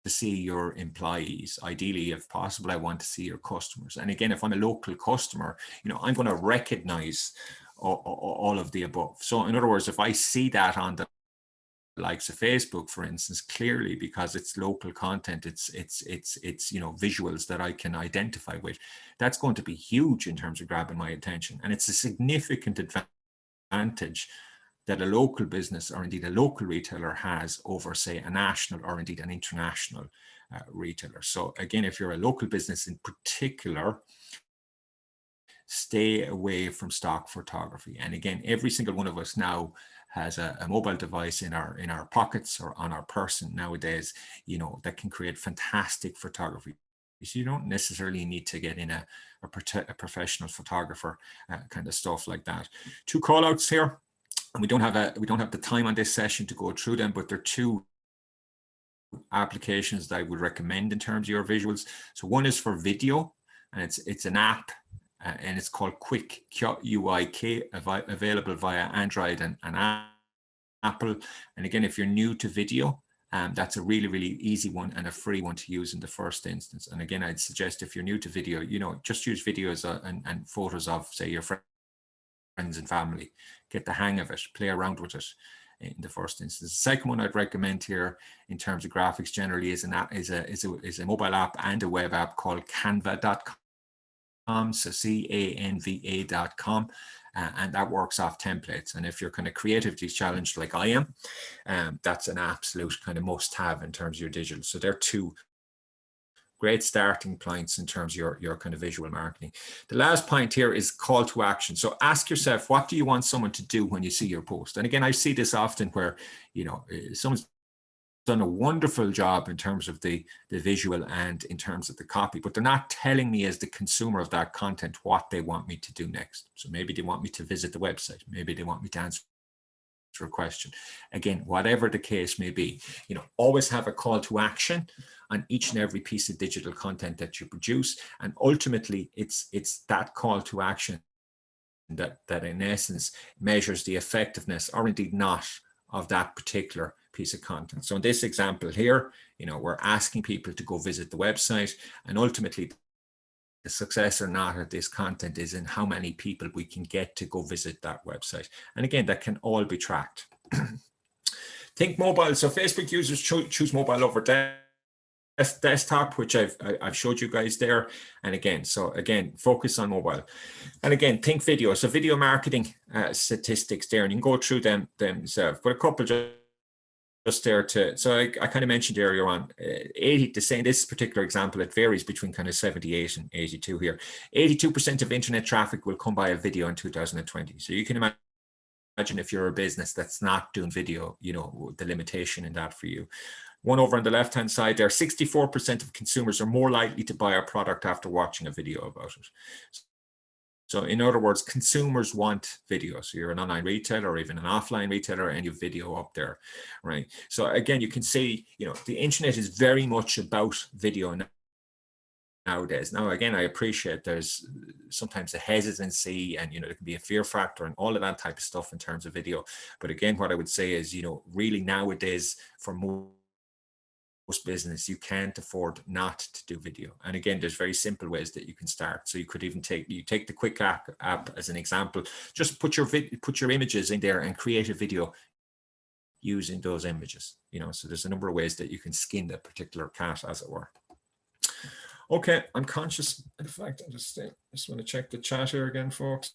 to see your employees. Ideally, if possible, I want to see your customers. And again, if I'm a local customer, you know, I'm going to recognize all of the above. So in other words, if I see that on the likes of Facebook, for instance, clearly because it's local content, it's you know, visuals that I can identify with, that's going to be huge in terms of grabbing my attention. And it's a significant advantage that a local business or indeed a local retailer has over, say, a national or indeed an international retailer. So again, if you're a local business in particular, stay away from stock photography. And again, every single one of us now has a mobile device in our pockets or on our person nowadays, you know, that can create fantastic photography. So you don't necessarily need to get in a professional photographer, kind of stuff like that. 2 call outs here, and we don't have the time on this session to go through them, but they're 2 applications that I would recommend in terms of your visuals. So one is for video, and it's an app, and it's called Quick, Q-U-I-K, available via Android and Apple. And again, if you're new to video, that's a really, really easy one and a free one to use in the first instance. And again, I'd suggest if you're new to video, you know, just use videos and photos of, say, your friends and family. Get the hang of it, play around with it in the first instance. The second one I'd recommend here in terms of graphics generally is a mobile app and a web app called canva.com. So canva.com. And that works off templates. And if you're kind of creatively challenged like I am, that's an absolute kind of must have in terms of your digital. So they're two great starting points in terms of your kind of visual marketing. The last point here is call to action. So ask yourself, what do you want someone to do when you see your post? And again, I see this often where, you know, someone's done a wonderful job in terms of the visual and in terms of the copy, but they're not telling me as the consumer of that content what they want me to do next. So maybe they want me to visit the website. Maybe they want me to answer a question. Again, whatever the case may be, you know, always have a call to action on each and every piece of digital content that you produce. And ultimately, it's that call to action that in essence measures the effectiveness or indeed not of that particular piece of content. So in this example here, you know, we're asking people to go visit the website, and ultimately the success or not of this content is in how many people we can get to go visit that website. And again, that can all be tracked. Think mobile. So Facebook users choose mobile over desktop, which I've showed you guys there. And again, focus on mobile. And again, think video. So video marketing statistics there, and you can go through them themselves. But a couple just there to, so I kind of mentioned earlier on, 80 to say in this particular example, it varies between kind of 78 and 82 here. 82% of internet traffic will come by a video in 2020. So you can imagine if you're a business that's not doing video, you know, the limitation in that for you. One over on the left-hand side there, 64% of consumers are more likely to buy a product after watching a video about it. So in other words, consumers want video. So you're an online retailer or even an offline retailer and you have video up there, right? So again, you can see, you know, the internet is very much about video nowadays. Now, again, I appreciate there's sometimes a hesitancy and, you know, there can be a fear factor and all of that type of stuff in terms of video. But again, what I would say is, you know, really nowadays for most business, you can't afford not to do video. And again, there's very simple ways that you can start. So you could even take the Quick app as an example. Just put your images in there and create a video using those images. You know, so there's a number of ways that you can skin that particular cat, as it were. Okay, I'm conscious. In fact, I just want to check the chat here again, folks.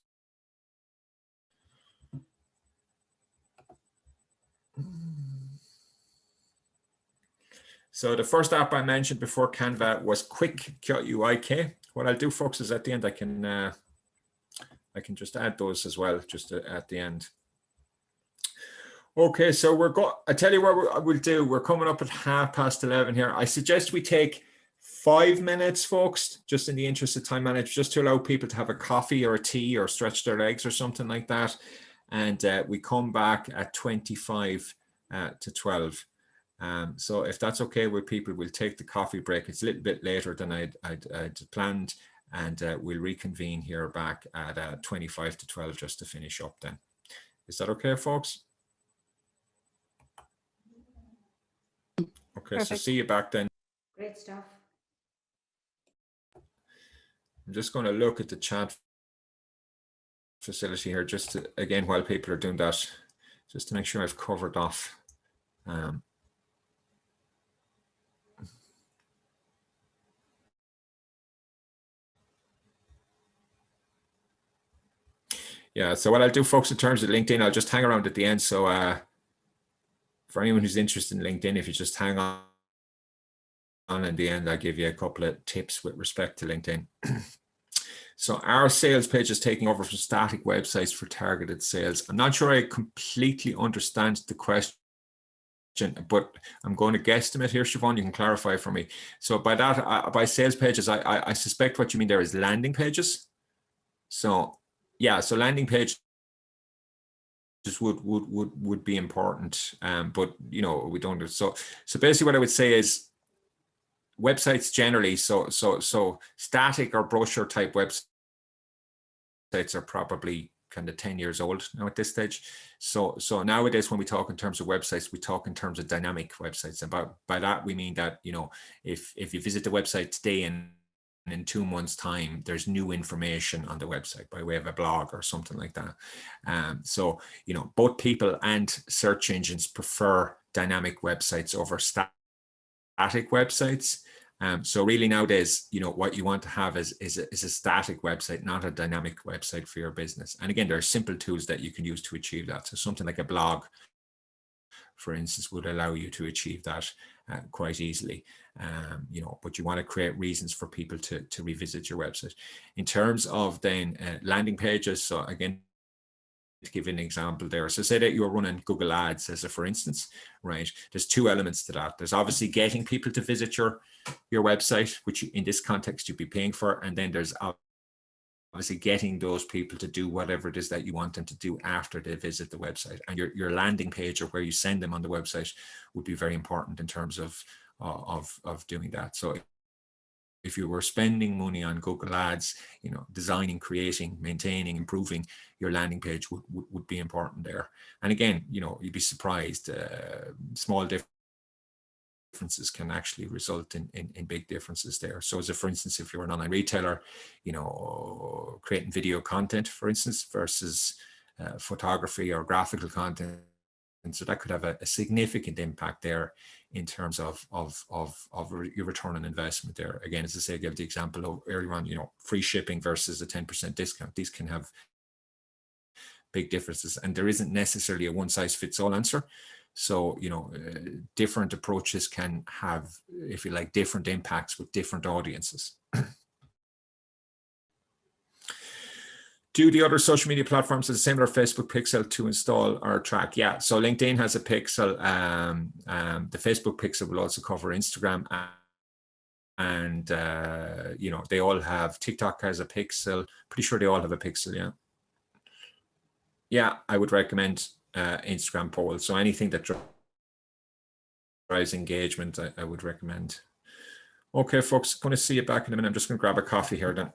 So the first app I mentioned before Canva was Quick, Q-U-I-K. What I'll do, folks, is at the end I can just add those as well, just at the end. Okay, so I tell you what we'll do. We're coming up at 11:30 here. I suggest we take 5 minutes, folks, just in the interest of time management, just to allow people to have a coffee or a tea or stretch their legs or something like that. And we come back at 25 to 12. So if that's okay with people, we'll take the coffee break. It's a little bit later than I'd planned, and we'll reconvene here back at 25 to 12 just to finish up then. Is that okay, folks? Okay, Perfect. So see you back then. Great stuff. I'm just going to look at the chat facility here, just to, again, while people are doing that, just to make sure I've covered off. Yeah, so what I'll do, folks, in terms of LinkedIn, I'll just hang around at the end. So for anyone who's interested in LinkedIn, if you just hang on in the end, I'll give you a couple of tips with respect to LinkedIn. So our sales page is taking over from static websites for targeted sales. I'm not sure I completely understand the question, but I'm going to guesstimate here, Siobhan, you can clarify for me. So by that, by sales pages, I suspect what you mean there is landing pages. So yeah, so landing page would be important, but you know, we don't. So basically what I would say is websites generally, so static or brochure type websites are probably kind of 10 years old now at this stage. So nowadays when we talk in terms of websites, we talk in terms of dynamic websites, and by that we mean that, you know, if you visit the website today and in 2 months time there's new information on the website by way of a blog or something like that. So, you know, both people and search engines prefer dynamic websites over static websites. So really nowadays, you know, what you want to have is a static website, not a dynamic website for your business. And again, there are simple tools that you can use to achieve that. So something like a blog, for instance, would allow you to achieve that quite easily. You know, but you want to create reasons for people to revisit your website. In terms of then landing pages, so again, to give you an example there. So say that you're running Google Ads as a for instance, right? There's 2 elements to that. There's obviously getting people to visit your website, which in this context you'd be paying for. And then there's obviously getting those people to do whatever it is that you want them to do after they visit the website. And your landing page, or where you send them on the website, would be very important in terms of doing that. So if you were spending money on Google Ads, you know, designing, creating, maintaining, improving your landing page would be important there. And again, you know, you'd be surprised. Small differences can actually result in big differences there. So as a, for instance, if you're an online retailer, you know, creating video content, for instance, versus photography or graphical content. And so that could have a significant impact there in terms of your return on investment there. Again, as I say, I gave the example of earlier on, you know, free shipping versus a 10% discount. These can have big differences, and there isn't necessarily a one size fits all answer. So, you know, different approaches can have, if you like, different impacts with different audiences. Do the other social media platforms have a similar Facebook pixel to install or track? Yeah, so LinkedIn has a pixel. The Facebook pixel will also cover Instagram, and you know, they all have. TikTok has a pixel. Pretty sure they all have a pixel. Yeah. Yeah, I would recommend Instagram polls. So anything that drives engagement, I would recommend. Okay, folks, going to see you back in a minute. I'm just going to grab a coffee here then.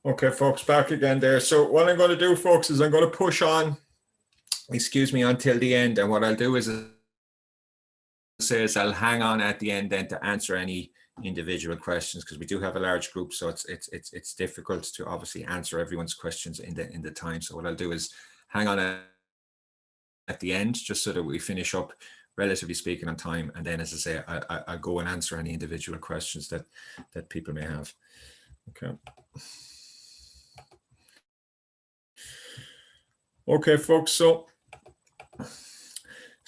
Okay, folks, back again there. So what I'm going to do, folks, is I'm going to push on, excuse me, until the end. And what I'll do is I'll hang on at the end then to answer any individual questions, because we do have a large group, so it's difficult to obviously answer everyone's questions in the time. So what I'll do is hang on at the end, just so that we finish up, relatively speaking, on time. And then, as I say, I'll go and answer any individual questions that people may have. Okay. Okay, folks. So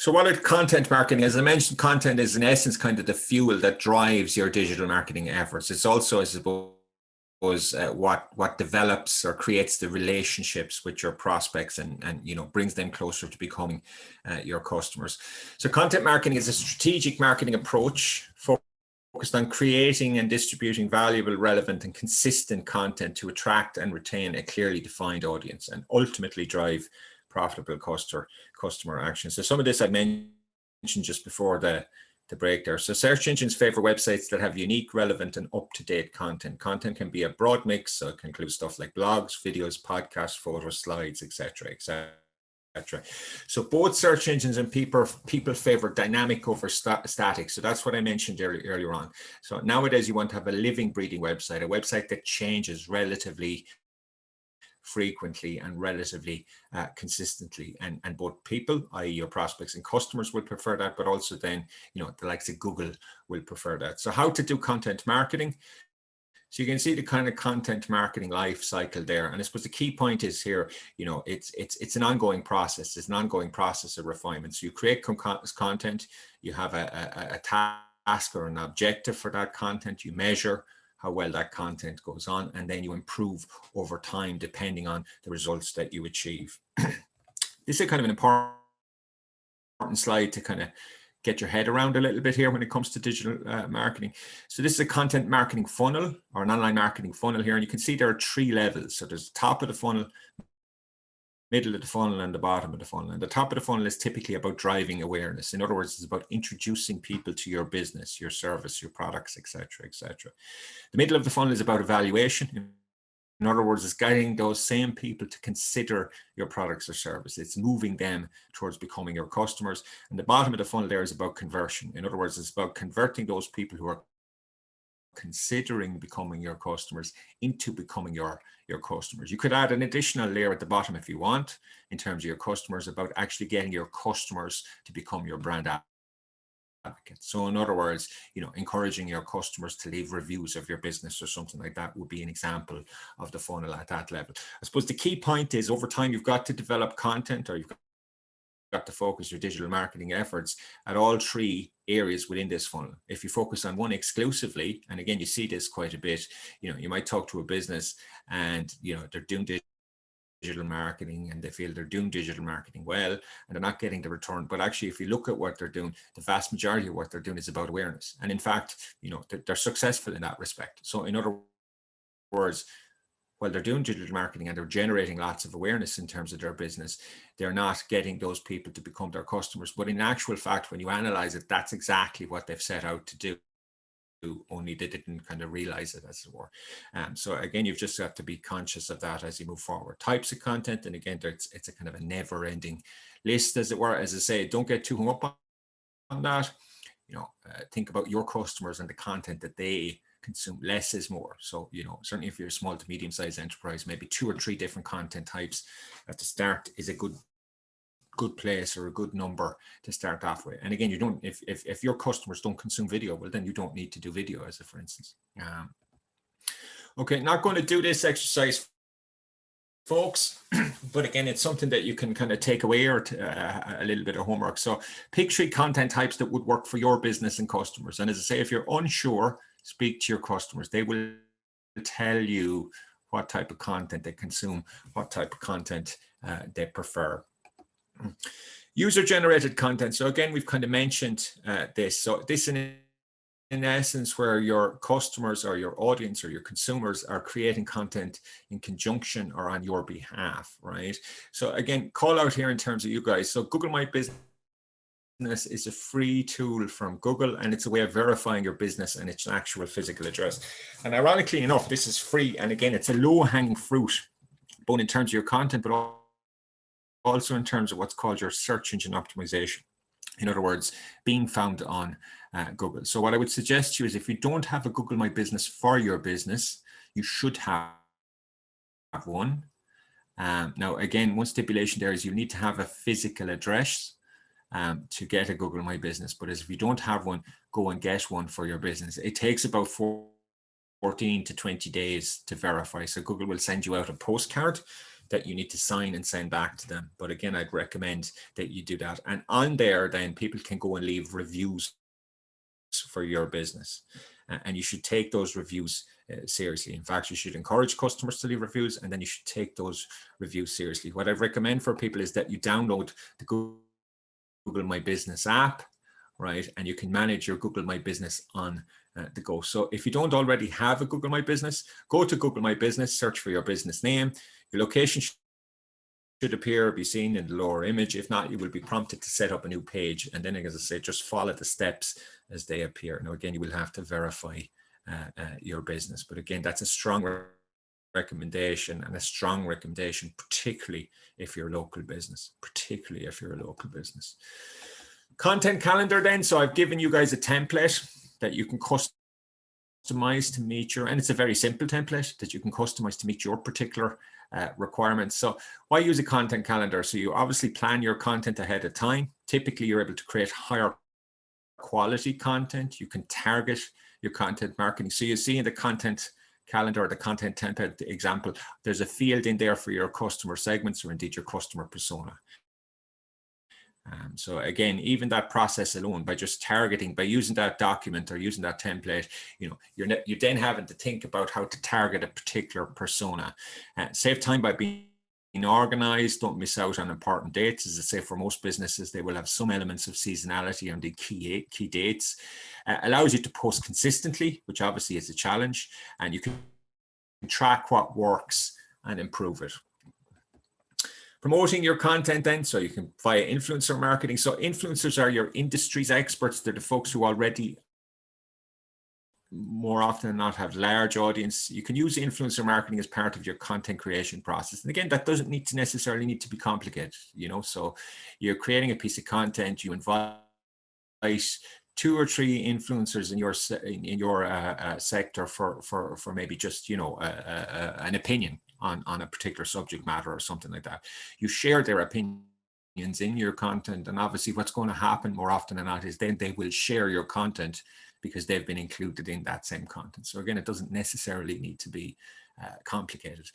what is content marketing? As I mentioned, content is in essence kind of the fuel that drives your digital marketing efforts. It's also, I suppose, what develops or creates the relationships with your prospects and brings them closer to becoming your customers. So content marketing is a strategic marketing approach focused on creating and distributing valuable, relevant, and consistent content to attract and retain a clearly defined audience and ultimately drive profitable customer action. So some of this I mentioned just before the break there. So search engines favor websites that have unique, relevant, and up-to-date content. Content can be a broad mix, so it can include stuff like blogs, videos, podcasts, photos, slides, etc., etc. So both search engines and people favor dynamic over static. So that's what I mentioned earlier on. So nowadays you want to have a living, breathing website, a website that changes relatively frequently and relatively consistently, and both people, i.e. your prospects and customers, will prefer that, but also then the likes of Google will prefer that. So how to do content marketing? So you can see the kind of content marketing life cycle there. And I suppose the key point is here, it's an ongoing process. It's an ongoing process of refinement. So you create content, you have a task or an objective for that content, you measure how well that content goes on, and then you improve over time depending on the results that you achieve. This is kind of an important slide to kind of get your head around a little bit here when it comes to digital marketing. So this is a content marketing funnel or an online marketing funnel here, and you can see there are 3 levels. So there's the top of the funnel, middle of the funnel, and the bottom of the funnel. And the top of the funnel is typically about driving awareness. In other words, it's about introducing people to your business, your service, your products, etc., etc. The middle of the funnel is about evaluation. In other words, it's guiding those same people to consider your products or service. It's moving them towards becoming your customers. And the bottom of the funnel there is about conversion. In other words, it's about converting those people who are considering becoming your customers into becoming your customers. You could add an additional layer at the bottom if you want, in terms of your customers, about actually getting your customers to become your brand advocates. So in other words, encouraging your customers to leave reviews of your business or something like that would be an example of the funnel at that level. I suppose the key point is, over time, you've got to develop content, or you've got to focus your digital marketing efforts at all 3 areas within this funnel. If you focus on one exclusively, and again, you see this quite a bit, you might talk to a business and, they're doing digital marketing and they feel they're doing digital marketing well and they're not getting the return. But actually, if you look at what they're doing, the vast majority of what they're doing is about awareness. And in fact, they're successful in that respect. So in other words, while they're doing digital marketing and they're generating lots of awareness in terms of their business, they're not getting those people to become their customers. But in actual fact, when you analyze it, that's exactly what they've set out to do, only they didn't kind of realize it, as it were. So again, you've just got to be conscious of that as you move forward. Types of content, and again, it's a kind of a never-ending list, as it were. As I say, don't get too hung up on that. Think about your customers and the content that they consume. Less is more. So, certainly if you're a small to medium-sized enterprise, maybe 2 or 3 different content types at the start is a good place, or a good number to start off with. And again, you don't, if your customers don't consume video, well, then you don't need to do video, as a for instance. Okay, not going to do this exercise, folks, but again, it's something that you can kind of take away, or a little bit of homework. So pick 3 content types that would work for your business and customers. And as I say, if you're unsure, speak to your customers. They will tell you what type of content they consume, what type of content they prefer. User-generated content. So again, we've kind of mentioned this. So this in essence, where your customers or your audience or your consumers are creating content in conjunction or on your behalf, right? So again, call out here in terms of you guys. So Google My Business is a free tool from Google, and it's a way of verifying your business and its actual physical address. And ironically enough, this is free. And again, it's a low-hanging fruit, both in terms of your content, but also in terms of what's called your search engine optimization. In other words, being found on Google. So what I would suggest to you is, if you don't have a Google My Business for your business, you should have one. Now, again, one stipulation there is you need to have a physical address to get a Google My Business. But if you don't have one, go and get one for your business. It takes about 14 to 20 days to verify. So Google will send you out a postcard that you need to sign and send back to them. But again, I'd recommend that you do that. And on there, then people can go and leave reviews for your business. And you should take those reviews seriously. In fact, you should encourage customers to leave reviews, and then you should take those reviews seriously. What I recommend for people is that you download the Google My Business app, right? And you can manage your Google My Business on the go. So if you don't already have a Google My Business, go to Google My Business, search for your business name. Your location should appear, be seen in the lower image. If not, you will be prompted to set up a new page. And then, as I say, just follow the steps as they appear. Now, again, you will have to verify your business. But again, that's a strong recommendation, and a strong recommendation, particularly if you're a local business, Content calendar then. So I've given you guys a template that you can customize to meet your, and it's a very simple template that you can customize to meet your particular requirements. So why use a content calendar? So you obviously plan your content ahead of time. Typically, you're able to create higher quality content. You can target your content marketing. So you see in the content calendar, or the content template example, there's a field in there for your customer segments, or indeed your customer persona. So again, even that process alone, by just targeting, by using that document or using that template, you're then having to think about how to target a particular persona. Save time by being organized. Don't miss out on important dates. As I say, for most businesses, they will have some elements of seasonality on the key dates. Allows you to post consistently, which obviously is a challenge, and you can track what works and improve it. Promoting your content then, so you can via influencer marketing. So influencers are your industry's experts. They're the folks who already, more often than not, have large audience. You can use influencer marketing as part of your content creation process. And again, that doesn't necessarily need to be complicated, So you're creating a piece of content, you invite 2 or 3 influencers in your sector for maybe just an opinion on a particular subject matter or something like that. You share their opinions in your content, and obviously what's going to happen more often than not is then they will share your content because they've been included in that same content. So again, it doesn't necessarily need to be complicated.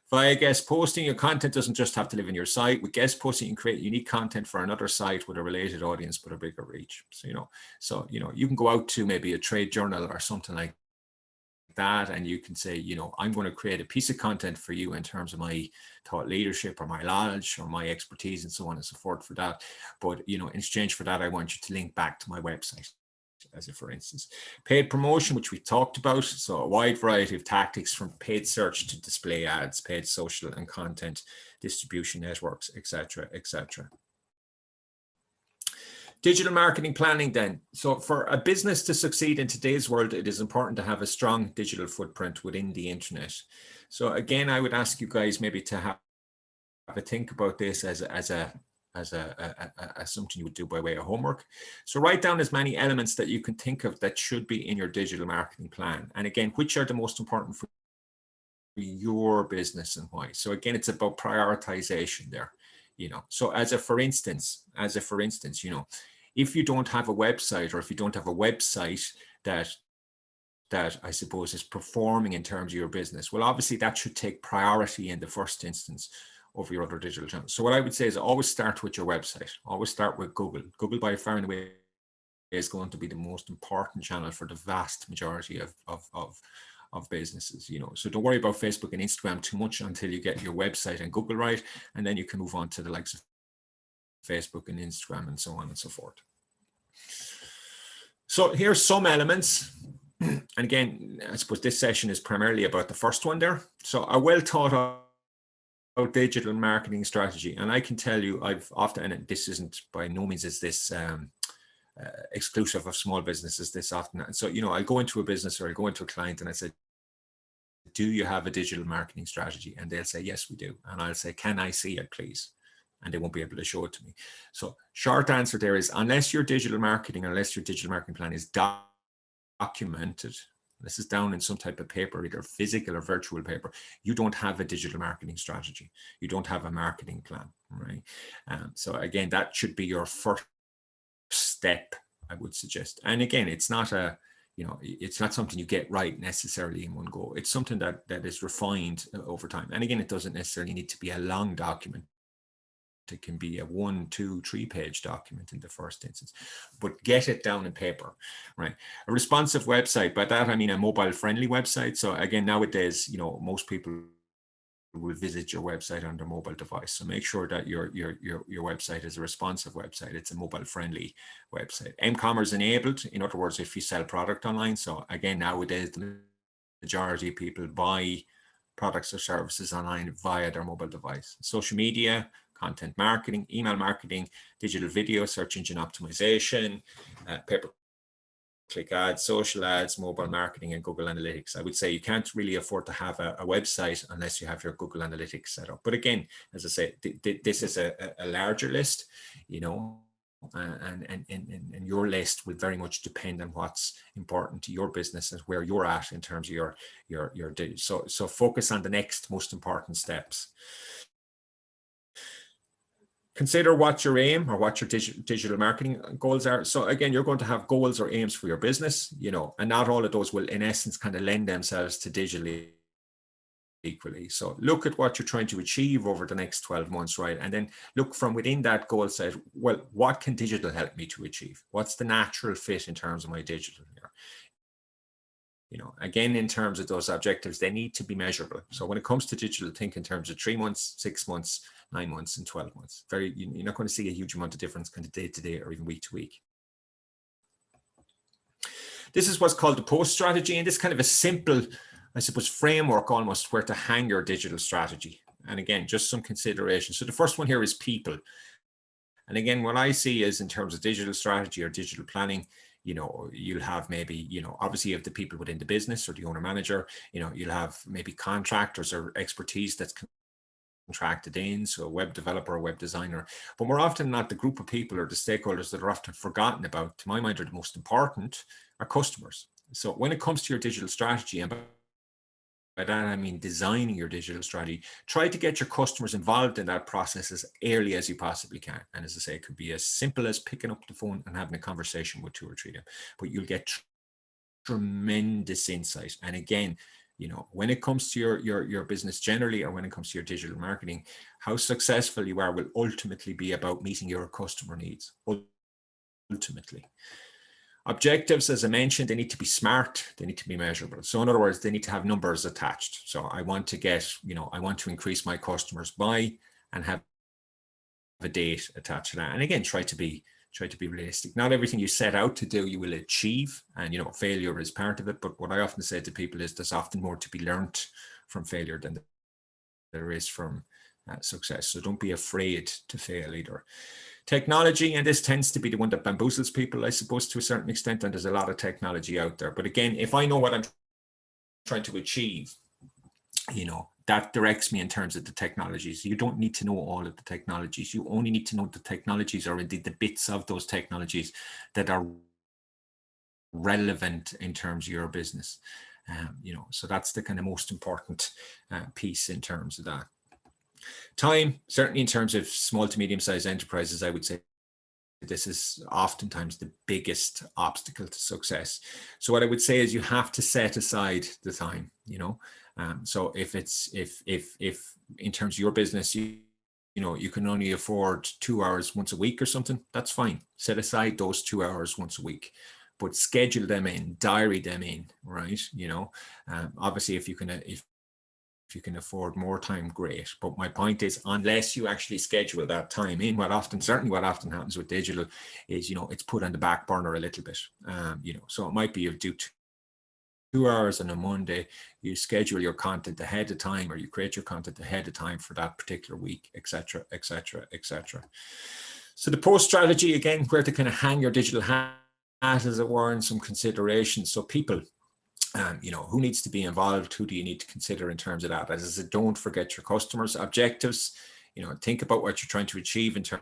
Via guest posting, your content doesn't just have to live in your site. With guest posting, you can create unique content for another site with a related audience but a bigger reach. So you can go out to maybe a trade journal or something like that, and you can say, I'm going to create a piece of content for you in terms of my thought leadership or my knowledge or my expertise and so on and so forth for that. But in exchange for that, I want you to link back to my website, as for instance. Paid promotion, which we talked about. So a wide variety of tactics, from paid search to display ads, paid social and content distribution networks, etc., etc. Digital marketing planning then. So for a business to succeed in today's world, it is important to have a strong digital footprint within the internet. So again, I would ask you guys maybe to have a think about this as something you would do by way of homework. So write down as many elements that you can think of that should be in your digital marketing plan. And again, which are the most important for your business and why? So again, it's about prioritization there. So as a for instance, if you don't have a website, or if you don't have a website that I suppose is performing in terms of your business, well, obviously that should take priority in the first instance over your other digital channels. So what I would say is always start with your website. Always start with Google. Google by far and away is going to be the most important channel for the vast majority of businesses, So don't worry about Facebook and Instagram too much until you get your website and Google right, and then you can move on to the likes of Facebook and Instagram and so on and so forth. So here's some elements. And again, I suppose this session is primarily about the first one there. So a well thought digital marketing strategy. And I can tell you, I've often, and this isn't by no means is this exclusive of small businesses this often. So, you know, I'll go into a business or I'll go into a client and I say, do you have a digital marketing strategy? And they'll say, yes, we do. And I'll say, can I see it, please? And they won't be able to show it to me. So short answer there is, unless your digital marketing plan is documented, this is down in some type of paper, either physical or virtual paper, you don't have a digital marketing strategy. You don't have a marketing plan, right? So again, that should be your first step, I would suggest. And again, it's not a, you know, it's not something you get right necessarily in one go. It's something that is refined over time. And again, it doesn't necessarily need to be a long document. It can be a 1, 2, 3 page document in the first instance, but get it down in paper, right? A responsive website, by that I mean a mobile friendly website. So again, nowadays, you know, most people will visit your website on their mobile device. So make sure that your website is a responsive website. It's a mobile friendly website. M-commerce enabled, in other words, if you sell product online. So again, nowadays, the majority of people buy products or services online via their mobile device. Social media, content marketing, email marketing, digital video, search engine optimization, pay-per-click ads, social ads, mobile marketing, and Google Analytics. I would say you can't really afford to have a website unless you have your Google Analytics set up. But again, as I say, this is a larger list, you know, and your list will very much depend on what's important to your business and where you're at in terms of your so focus on the next most important steps. Consider what your aim or what your digital marketing goals are. So again, you're going to have goals or aims for your business, you know, and not all of those will in essence kind of lend themselves to digitally equally. So look at what you're trying to achieve over the next 12 months, right? And then look from within that goal set, well, what can digital help me to achieve? What's the natural fit in terms of my digital here? You know, again, in terms of those objectives, they need to be measurable. So when it comes to digital, think in terms of 3 months, 6 months, 9 months, and 12 months. You're not going to see a huge amount of difference kind of day to day or even week to week. This is what's called the post strategy, and this kind of a simple, I suppose, framework almost where to hang your digital strategy. And again, just some considerations. So the first one here is people. And again, what I see is in terms of digital strategy or digital planning, you know, you'll have maybe, you know, obviously you have the people within the business or the owner manager, you know, you'll have maybe contractors or expertise that's contracted in, so a web developer or web designer. But more often than not, the group of people or the stakeholders that are often forgotten about, to my mind, are the most important, are customers. So when it comes to your digital strategy, and by that I mean designing your digital strategy, try to get your customers involved in that process as early as you possibly can. And as I say, it could be as simple as picking up the phone and having a conversation with 2 or 3 of them, but you'll get tremendous insight. And again, you know, when it comes to your business generally, or when it comes to your digital marketing, how successful you are will ultimately be about meeting your customer needs. Ultimately. Objectives, as I mentioned, they need to be smart, they need to be measurable. So in other words, they need to have numbers attached. So I want to get, you know, I want to increase my customers by, and have a date attached to that. And again, try to be realistic. Not everything you set out to do you will achieve, and you know, failure is part of it. But what I often say to people is there's often more to be learned from failure than there is from success. So don't be afraid to fail either. Technology, and this tends to be the one that bamboozles people, I suppose, to a certain extent, and there's a lot of technology out there. But again, if I know what I'm trying to achieve, you know, that directs me in terms of the technologies. You don't need to know all of the technologies. You only need to know the technologies, or indeed the bits of those technologies that are relevant in terms of your business. You know, so that's the kind of most important piece in terms of that. Time, certainly in terms of small to medium-sized enterprises, I would say this is oftentimes the biggest obstacle to success. So what I would say is you have to set aside the time, you know. So if in terms of your business, you know, you can only afford 2 hours once a week or something, that's fine. Set aside those 2 hours once a week, but schedule them in, diary them in, right? You know, obviously if you can afford more time, great. But my point is, unless you actually schedule that time in, what often happens with digital is, you know, it's put on the back burner a little bit, you know, so it might be due to 2 hours on a Monday, you schedule your content ahead of time, or you create your content ahead of time for that particular week, etc., etc., etc. So the post strategy, again, where to kind of hang your digital hat, as it were, in some consideration. So people, you know, who needs to be involved? Who do you need to consider in terms of that? As I said, don't forget your customers' objectives. You know, think about what you're trying to achieve in terms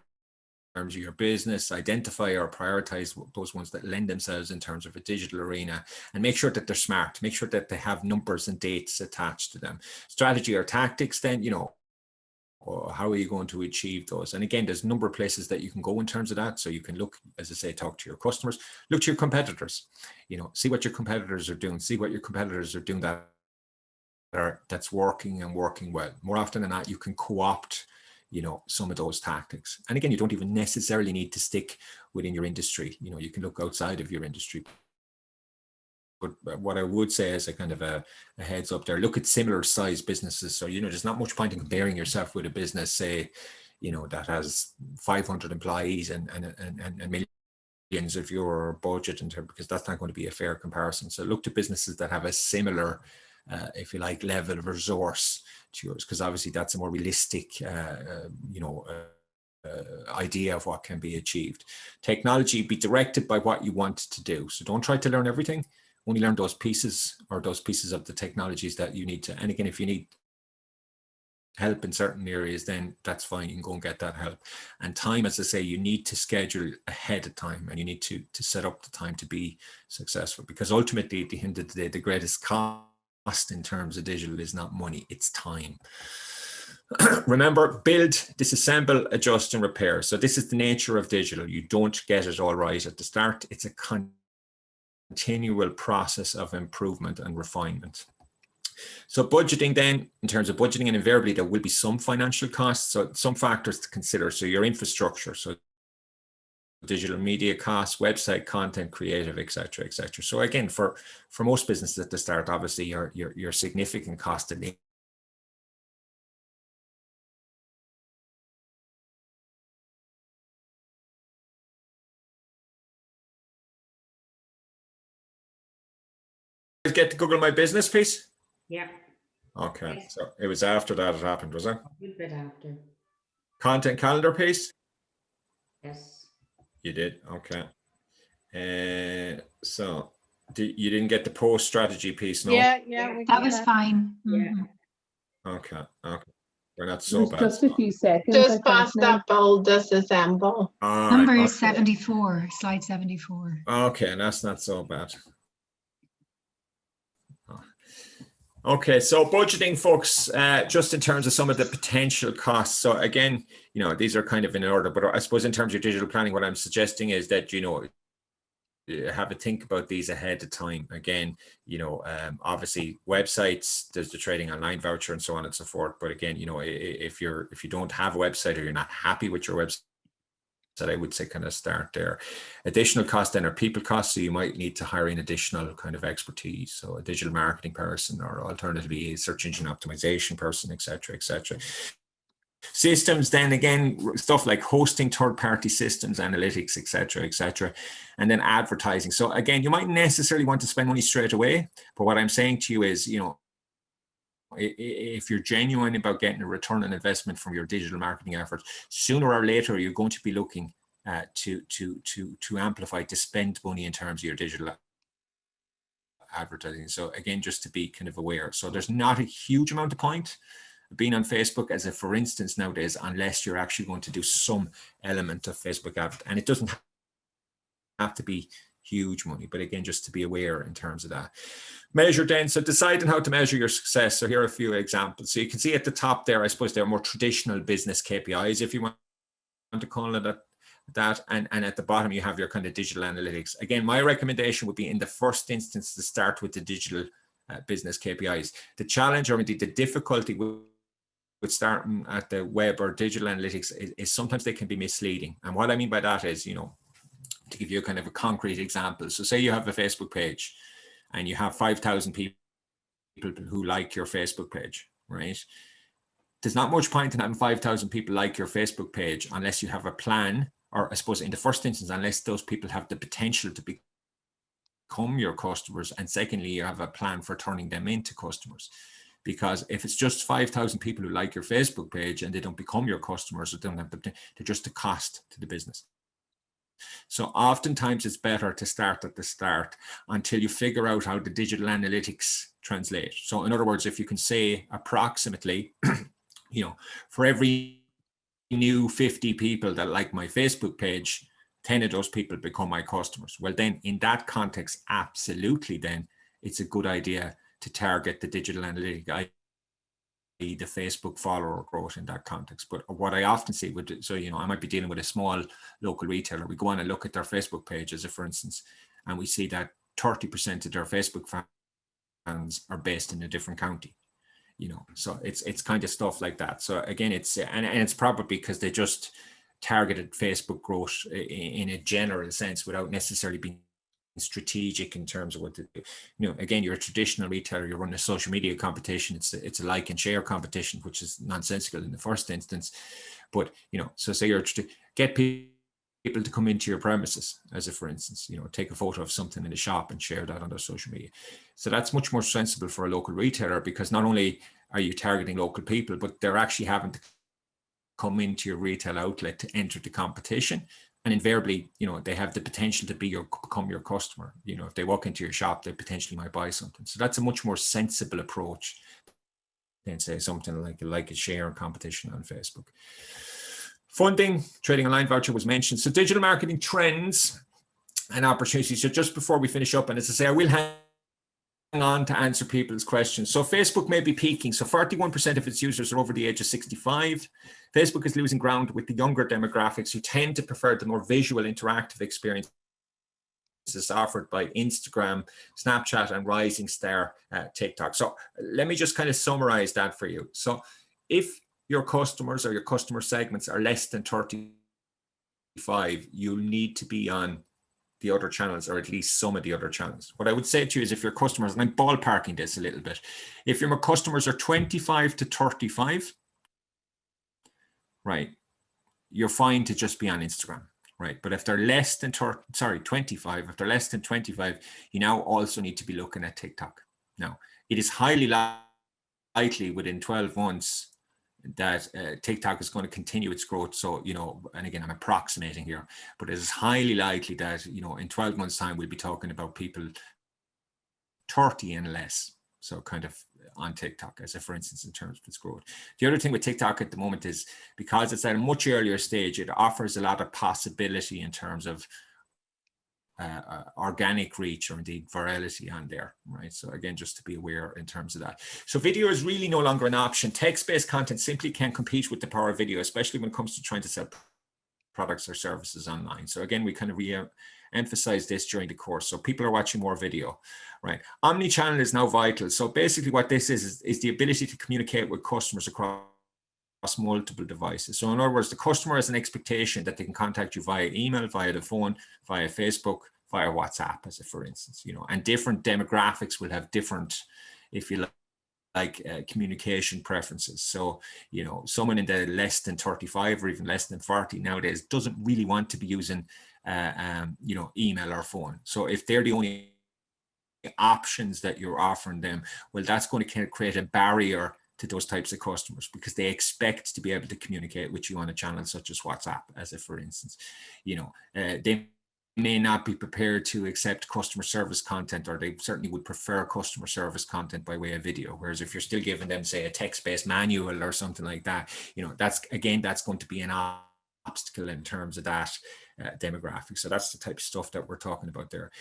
of your business, identify or prioritize those ones that lend themselves in terms of a digital arena, and make sure that they're smart, make sure that they have numbers and dates attached to them. Strategy or tactics, then, you know, how are you going to achieve those? And again, there's a number of places that you can go in terms of that. So you can look, as I say, talk to your customers, look to your competitors, you know, see what your competitors are doing, see what your competitors are doing that's working and working well. More often than not, you can co-opt, you know, some of those tactics. And again, you don't even necessarily need to stick within your industry. You know, you can look outside of your industry. But what I would say as a kind of a heads up there, look at similar size businesses. So, you know, there's not much point in comparing yourself with a business, say, you know, that has 500 employees and millions of euro budget, because that's not going to be a fair comparison. So look to businesses that have a similar, if you like, level of resource to yours, because obviously that's a more realistic, you know, idea of what can be achieved. Technology, be directed by what you want to do. So don't try to learn everything. Only learn those pieces, or those pieces of the technologies that you need to. And again, if you need help in certain areas, then that's fine. You can go and get that help. And time, as I say, you need to schedule ahead of time, and you need to set up the time to be successful, because ultimately at the end of the day, the greatest cost in terms of digital is not money, it's time. Remember, build, disassemble, adjust, and repair. So this is the nature of digital. You don't get it all right at the start. It's a continual process of improvement and refinement. So budgeting then, in terms of budgeting, and invariably there will be some financial costs, so some factors to consider. So your infrastructure, so digital media costs, website content, creative, etc., etc. So again, for most businesses at the start, obviously your significant cost of get to Google My Business piece? Yeah. Okay, Yes. so it was after that it happened, was it? A good bit after. Content calendar piece? Yes. You did, okay. So you didn't get the post strategy piece, no? Yeah, Yeah. That was fine. Yeah. Mhm. Okay, okay. We're not so bad. Just a few seconds. Just past that build, disassemble. All Number right, okay. 74, slide 74. Okay, and that's not so bad. Okay, so budgeting, folks, just in terms of some of the potential costs. So again, you know, these are kind of in order, but I suppose in terms of your digital planning, what I'm suggesting is that, you know, have a think about these ahead of time. Again, you know, obviously websites, there's the trading online voucher and so on and so forth. But again, you know, if you don't have a website, or you're not happy with your website, that I would say kind of start there. Additional costs then are people costs, so you might need to hire in additional kind of expertise, so a digital marketing person, or alternatively a search engine optimization person, etc., etc. Systems, then again, stuff like hosting, third-party systems, analytics, etc., etc. And then advertising. So again, you might necessarily want to spend money straight away, but what I'm saying to you is, you know, if you're genuine about getting a return on investment from your digital marketing efforts, sooner or later you're going to be looking to amplify, to spend money in terms of your digital advertising. So again, just to be kind of aware. So there's not a huge amount of point being on Facebook as a for instance nowadays, unless you're actually going to do some element of Facebook ad, and it doesn't have to be huge money, but again, just to be aware in terms of that. Measure then, so deciding how to measure your success. So here are a few examples. So you can see at the top there, I suppose they're more traditional business KPIs, if you want to call it that, and at the bottom you have your kind of digital analytics. Again, my recommendation would be in the first instance to start with the digital business KPIs. The challenge, or indeed the difficulty with starting at the web or digital analytics is sometimes they can be misleading. And what I mean by that is, you know, to give you a kind of a concrete example. So say you have a Facebook page and you have 5,000 people who like your Facebook page, right? There's not much point in having 5,000 people like your Facebook page unless you have a plan, or I suppose in the first instance, unless those people have the potential to become your customers, and secondly, you have a plan for turning them into customers. Because if it's just 5,000 people who like your Facebook page and they don't become your customers, or don't have they're just a cost to the business. So oftentimes it's better to start at the start until you figure out how the digital analytics translate. So in other words, if you can say approximately, for every new 50 people that like my Facebook page, 10 of those people become my customers. Well, then in that context, absolutely, then it's a good idea to target the digital analytic, i.e. the Facebook follower growth in that context. But what I often see I might be dealing with a small local retailer. We go on and look at their Facebook page, as for instance, and we see that 30% of their Facebook fans are based in a different county. So it's kind of stuff like that. So again, it's probably because they just targeted Facebook growth in a general sense without necessarily being strategic in terms of what to do. Again, you're a traditional retailer, you're running a social media competition, it's a like and share competition, which is nonsensical in the first instance. But so say you're get people to come into your premises, as for instance, take a photo of something in the shop and share that on their social media. So that's much more sensible for a local retailer, because not only are you targeting local people, but they're actually having to come into your retail outlet to enter the competition. And invariably, they have the potential to become your customer. If they walk into your shop, they potentially might buy something. So that's a much more sensible approach than say something like a share competition on Facebook. Funding, trading online voucher was mentioned. So digital marketing trends and opportunities. So just before we finish up, and as I say, I will hang on to answer people's questions. So Facebook may be peaking. So 41% of its users are over the age of 65. Facebook is losing ground with the younger demographics who tend to prefer the more visual interactive experiences offered by Instagram, Snapchat, and rising star TikTok. So let me just kind of summarize that for you. So if your customers or your customer segments are less than 35, you'll need to be on the other channels, or at least some of the other channels. What I would say to you is, if your customers, and I'm ballparking this a little bit, if your customers are 25 to 35, right, you're fine to just be on Instagram, right? But if they're less than 25, if they're less than 25, you now also need to be looking at TikTok. Now, it is highly likely within 12 months that TikTok is going to continue its growth. So, and again, I'm approximating here, but it is highly likely that, in 12 months time, we'll be talking about people 30 and less. So kind of on TikTok, as for instance, in terms of its growth. The other thing with TikTok at the moment is, because it's at a much earlier stage, it offers a lot of possibility in terms of organic reach, or indeed virality on there, right? So again, just to be aware in terms of that. So video is really no longer an option. Text-based content simply can't compete with the power of video, especially when it comes to trying to sell products or services online. So again, we kind of re-emphasize this during the course. So people are watching more video, right? Omnichannel is now vital. So basically what this is the ability to communicate with customers across multiple devices. So in other words, the customer has an expectation that they can contact you via email, via the phone, via Facebook, via WhatsApp, as for instance, and different demographics will have different, if you like, communication preferences. So, someone in the less than 35 or even less than 40 nowadays doesn't really want to be using, email or phone. So if they're the only options that you're offering them, well, that's going to create a barrier to those types of customers, because they expect to be able to communicate with you on a channel such as WhatsApp, as for instance, they may not be prepared to accept customer service content, or they certainly would prefer customer service content by way of video. Whereas if you're still giving them, say, a text-based manual or something like that, that's going to be an obstacle in terms of that demographic. So that's the type of stuff that we're talking about there.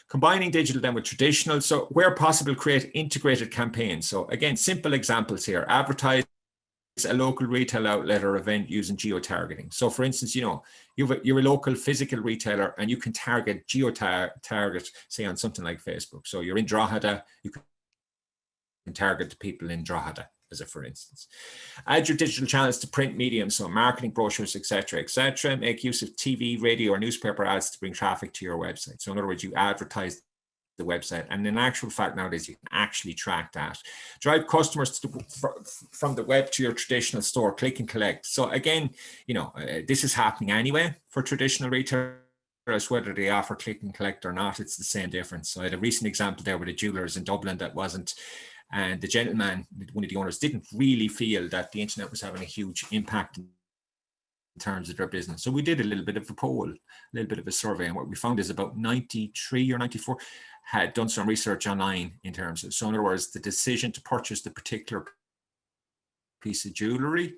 Combining digital then with traditional. So where possible, create integrated campaigns. So again, simple examples here. Advertise a local retail outlet or event using geo-targeting. So for instance, you're a local physical retailer and you can target geo-target, say, on something like Facebook. So you're in Drogheda, you can target the people in Drogheda, as for instance. Add your digital channels to print mediums, so marketing, brochures, etc., etc. Make use of TV, radio, or newspaper ads to bring traffic to your website. So in other words, you advertise the website, and in actual fact nowadays you can actually track that. Drive customers from the web to your traditional store, click and collect. So again, this is happening anyway for traditional retailers, us whether they offer click and collect or not, it's the same difference. So I had a recent example there with a jewelers in Dublin that wasn't, and the gentleman, one of the owners, didn't really feel that the internet was having a huge impact in terms of their business. So we did a little bit of a poll, a little bit of a survey, and what we found is about 93 or 94 had done some research online in terms of, so in other words, the decision to purchase the particular piece of jewelry,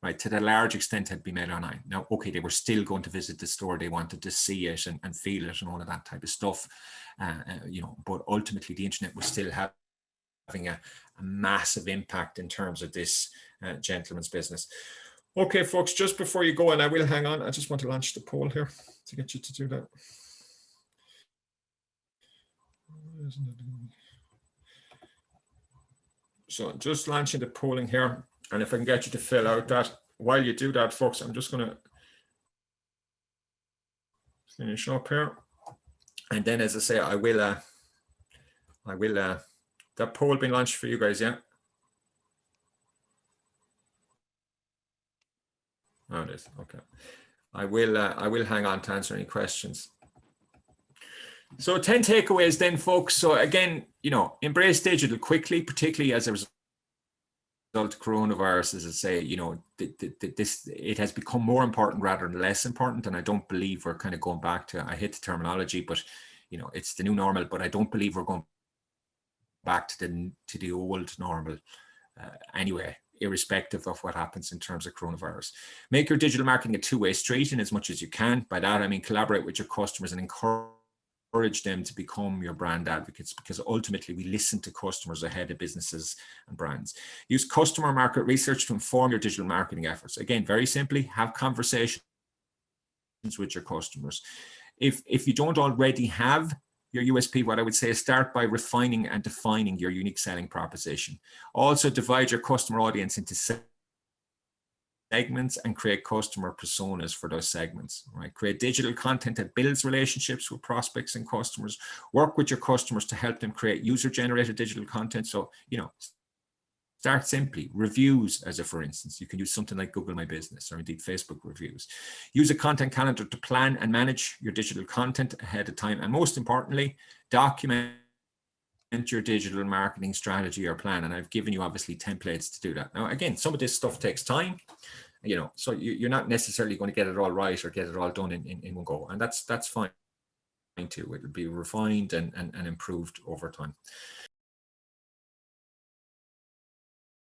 right, to the large extent had been made online. Now, okay, they were still going to visit the store, they wanted to see it and feel it and all of that type of stuff, you know, but ultimately the internet was still having a massive impact in terms of this gentleman's business. Okay, folks, just before you go, and I will hang on, I just want to launch the poll here to get you to do that. So just launching the polling here, and if I can get you to fill out that, while you do that, folks, I'm just going to finish up here, and then, as I say, I will that poll being launched for you guys, yeah. Oh, it is, okay. I will hang on to answer any questions. So 10 takeaways then, folks. So again, you know, embrace digital quickly, particularly as a result of coronavirus. As I say, you know, it has become more important rather than less important. And I don't believe we're kind of going back to, I hate the terminology, but, you know, it's the new normal, but I don't believe we're going back to the old normal anyway, irrespective of what happens in terms of coronavirus. Make your digital marketing a two-way street in as much as you can. By that, I mean, collaborate with your customers and encourage them to become your brand advocates, because ultimately we listen to customers ahead of businesses and brands. Use customer market research to inform your digital marketing efforts. Again, very simply, have conversations with your customers. If you don't already have your USP, what I would say is start by refining and defining your unique selling proposition. Also divide your customer audience into segments and create customer personas for those segments, right? Create digital content that builds relationships with prospects and customers. Work with your customers to help them create user-generated digital content. So, you know, start simply. Reviews, as a for instance, you can use something like Google My Business or indeed Facebook reviews. Use a content calendar to plan and manage your digital content ahead of time. And most importantly, document your digital marketing strategy or plan. And I've given you obviously templates to do that. Now, again, some of this stuff takes time, you know, so you're not necessarily going to get it all right or get it all done in one go. And that's fine too. It'll be refined and improved over time.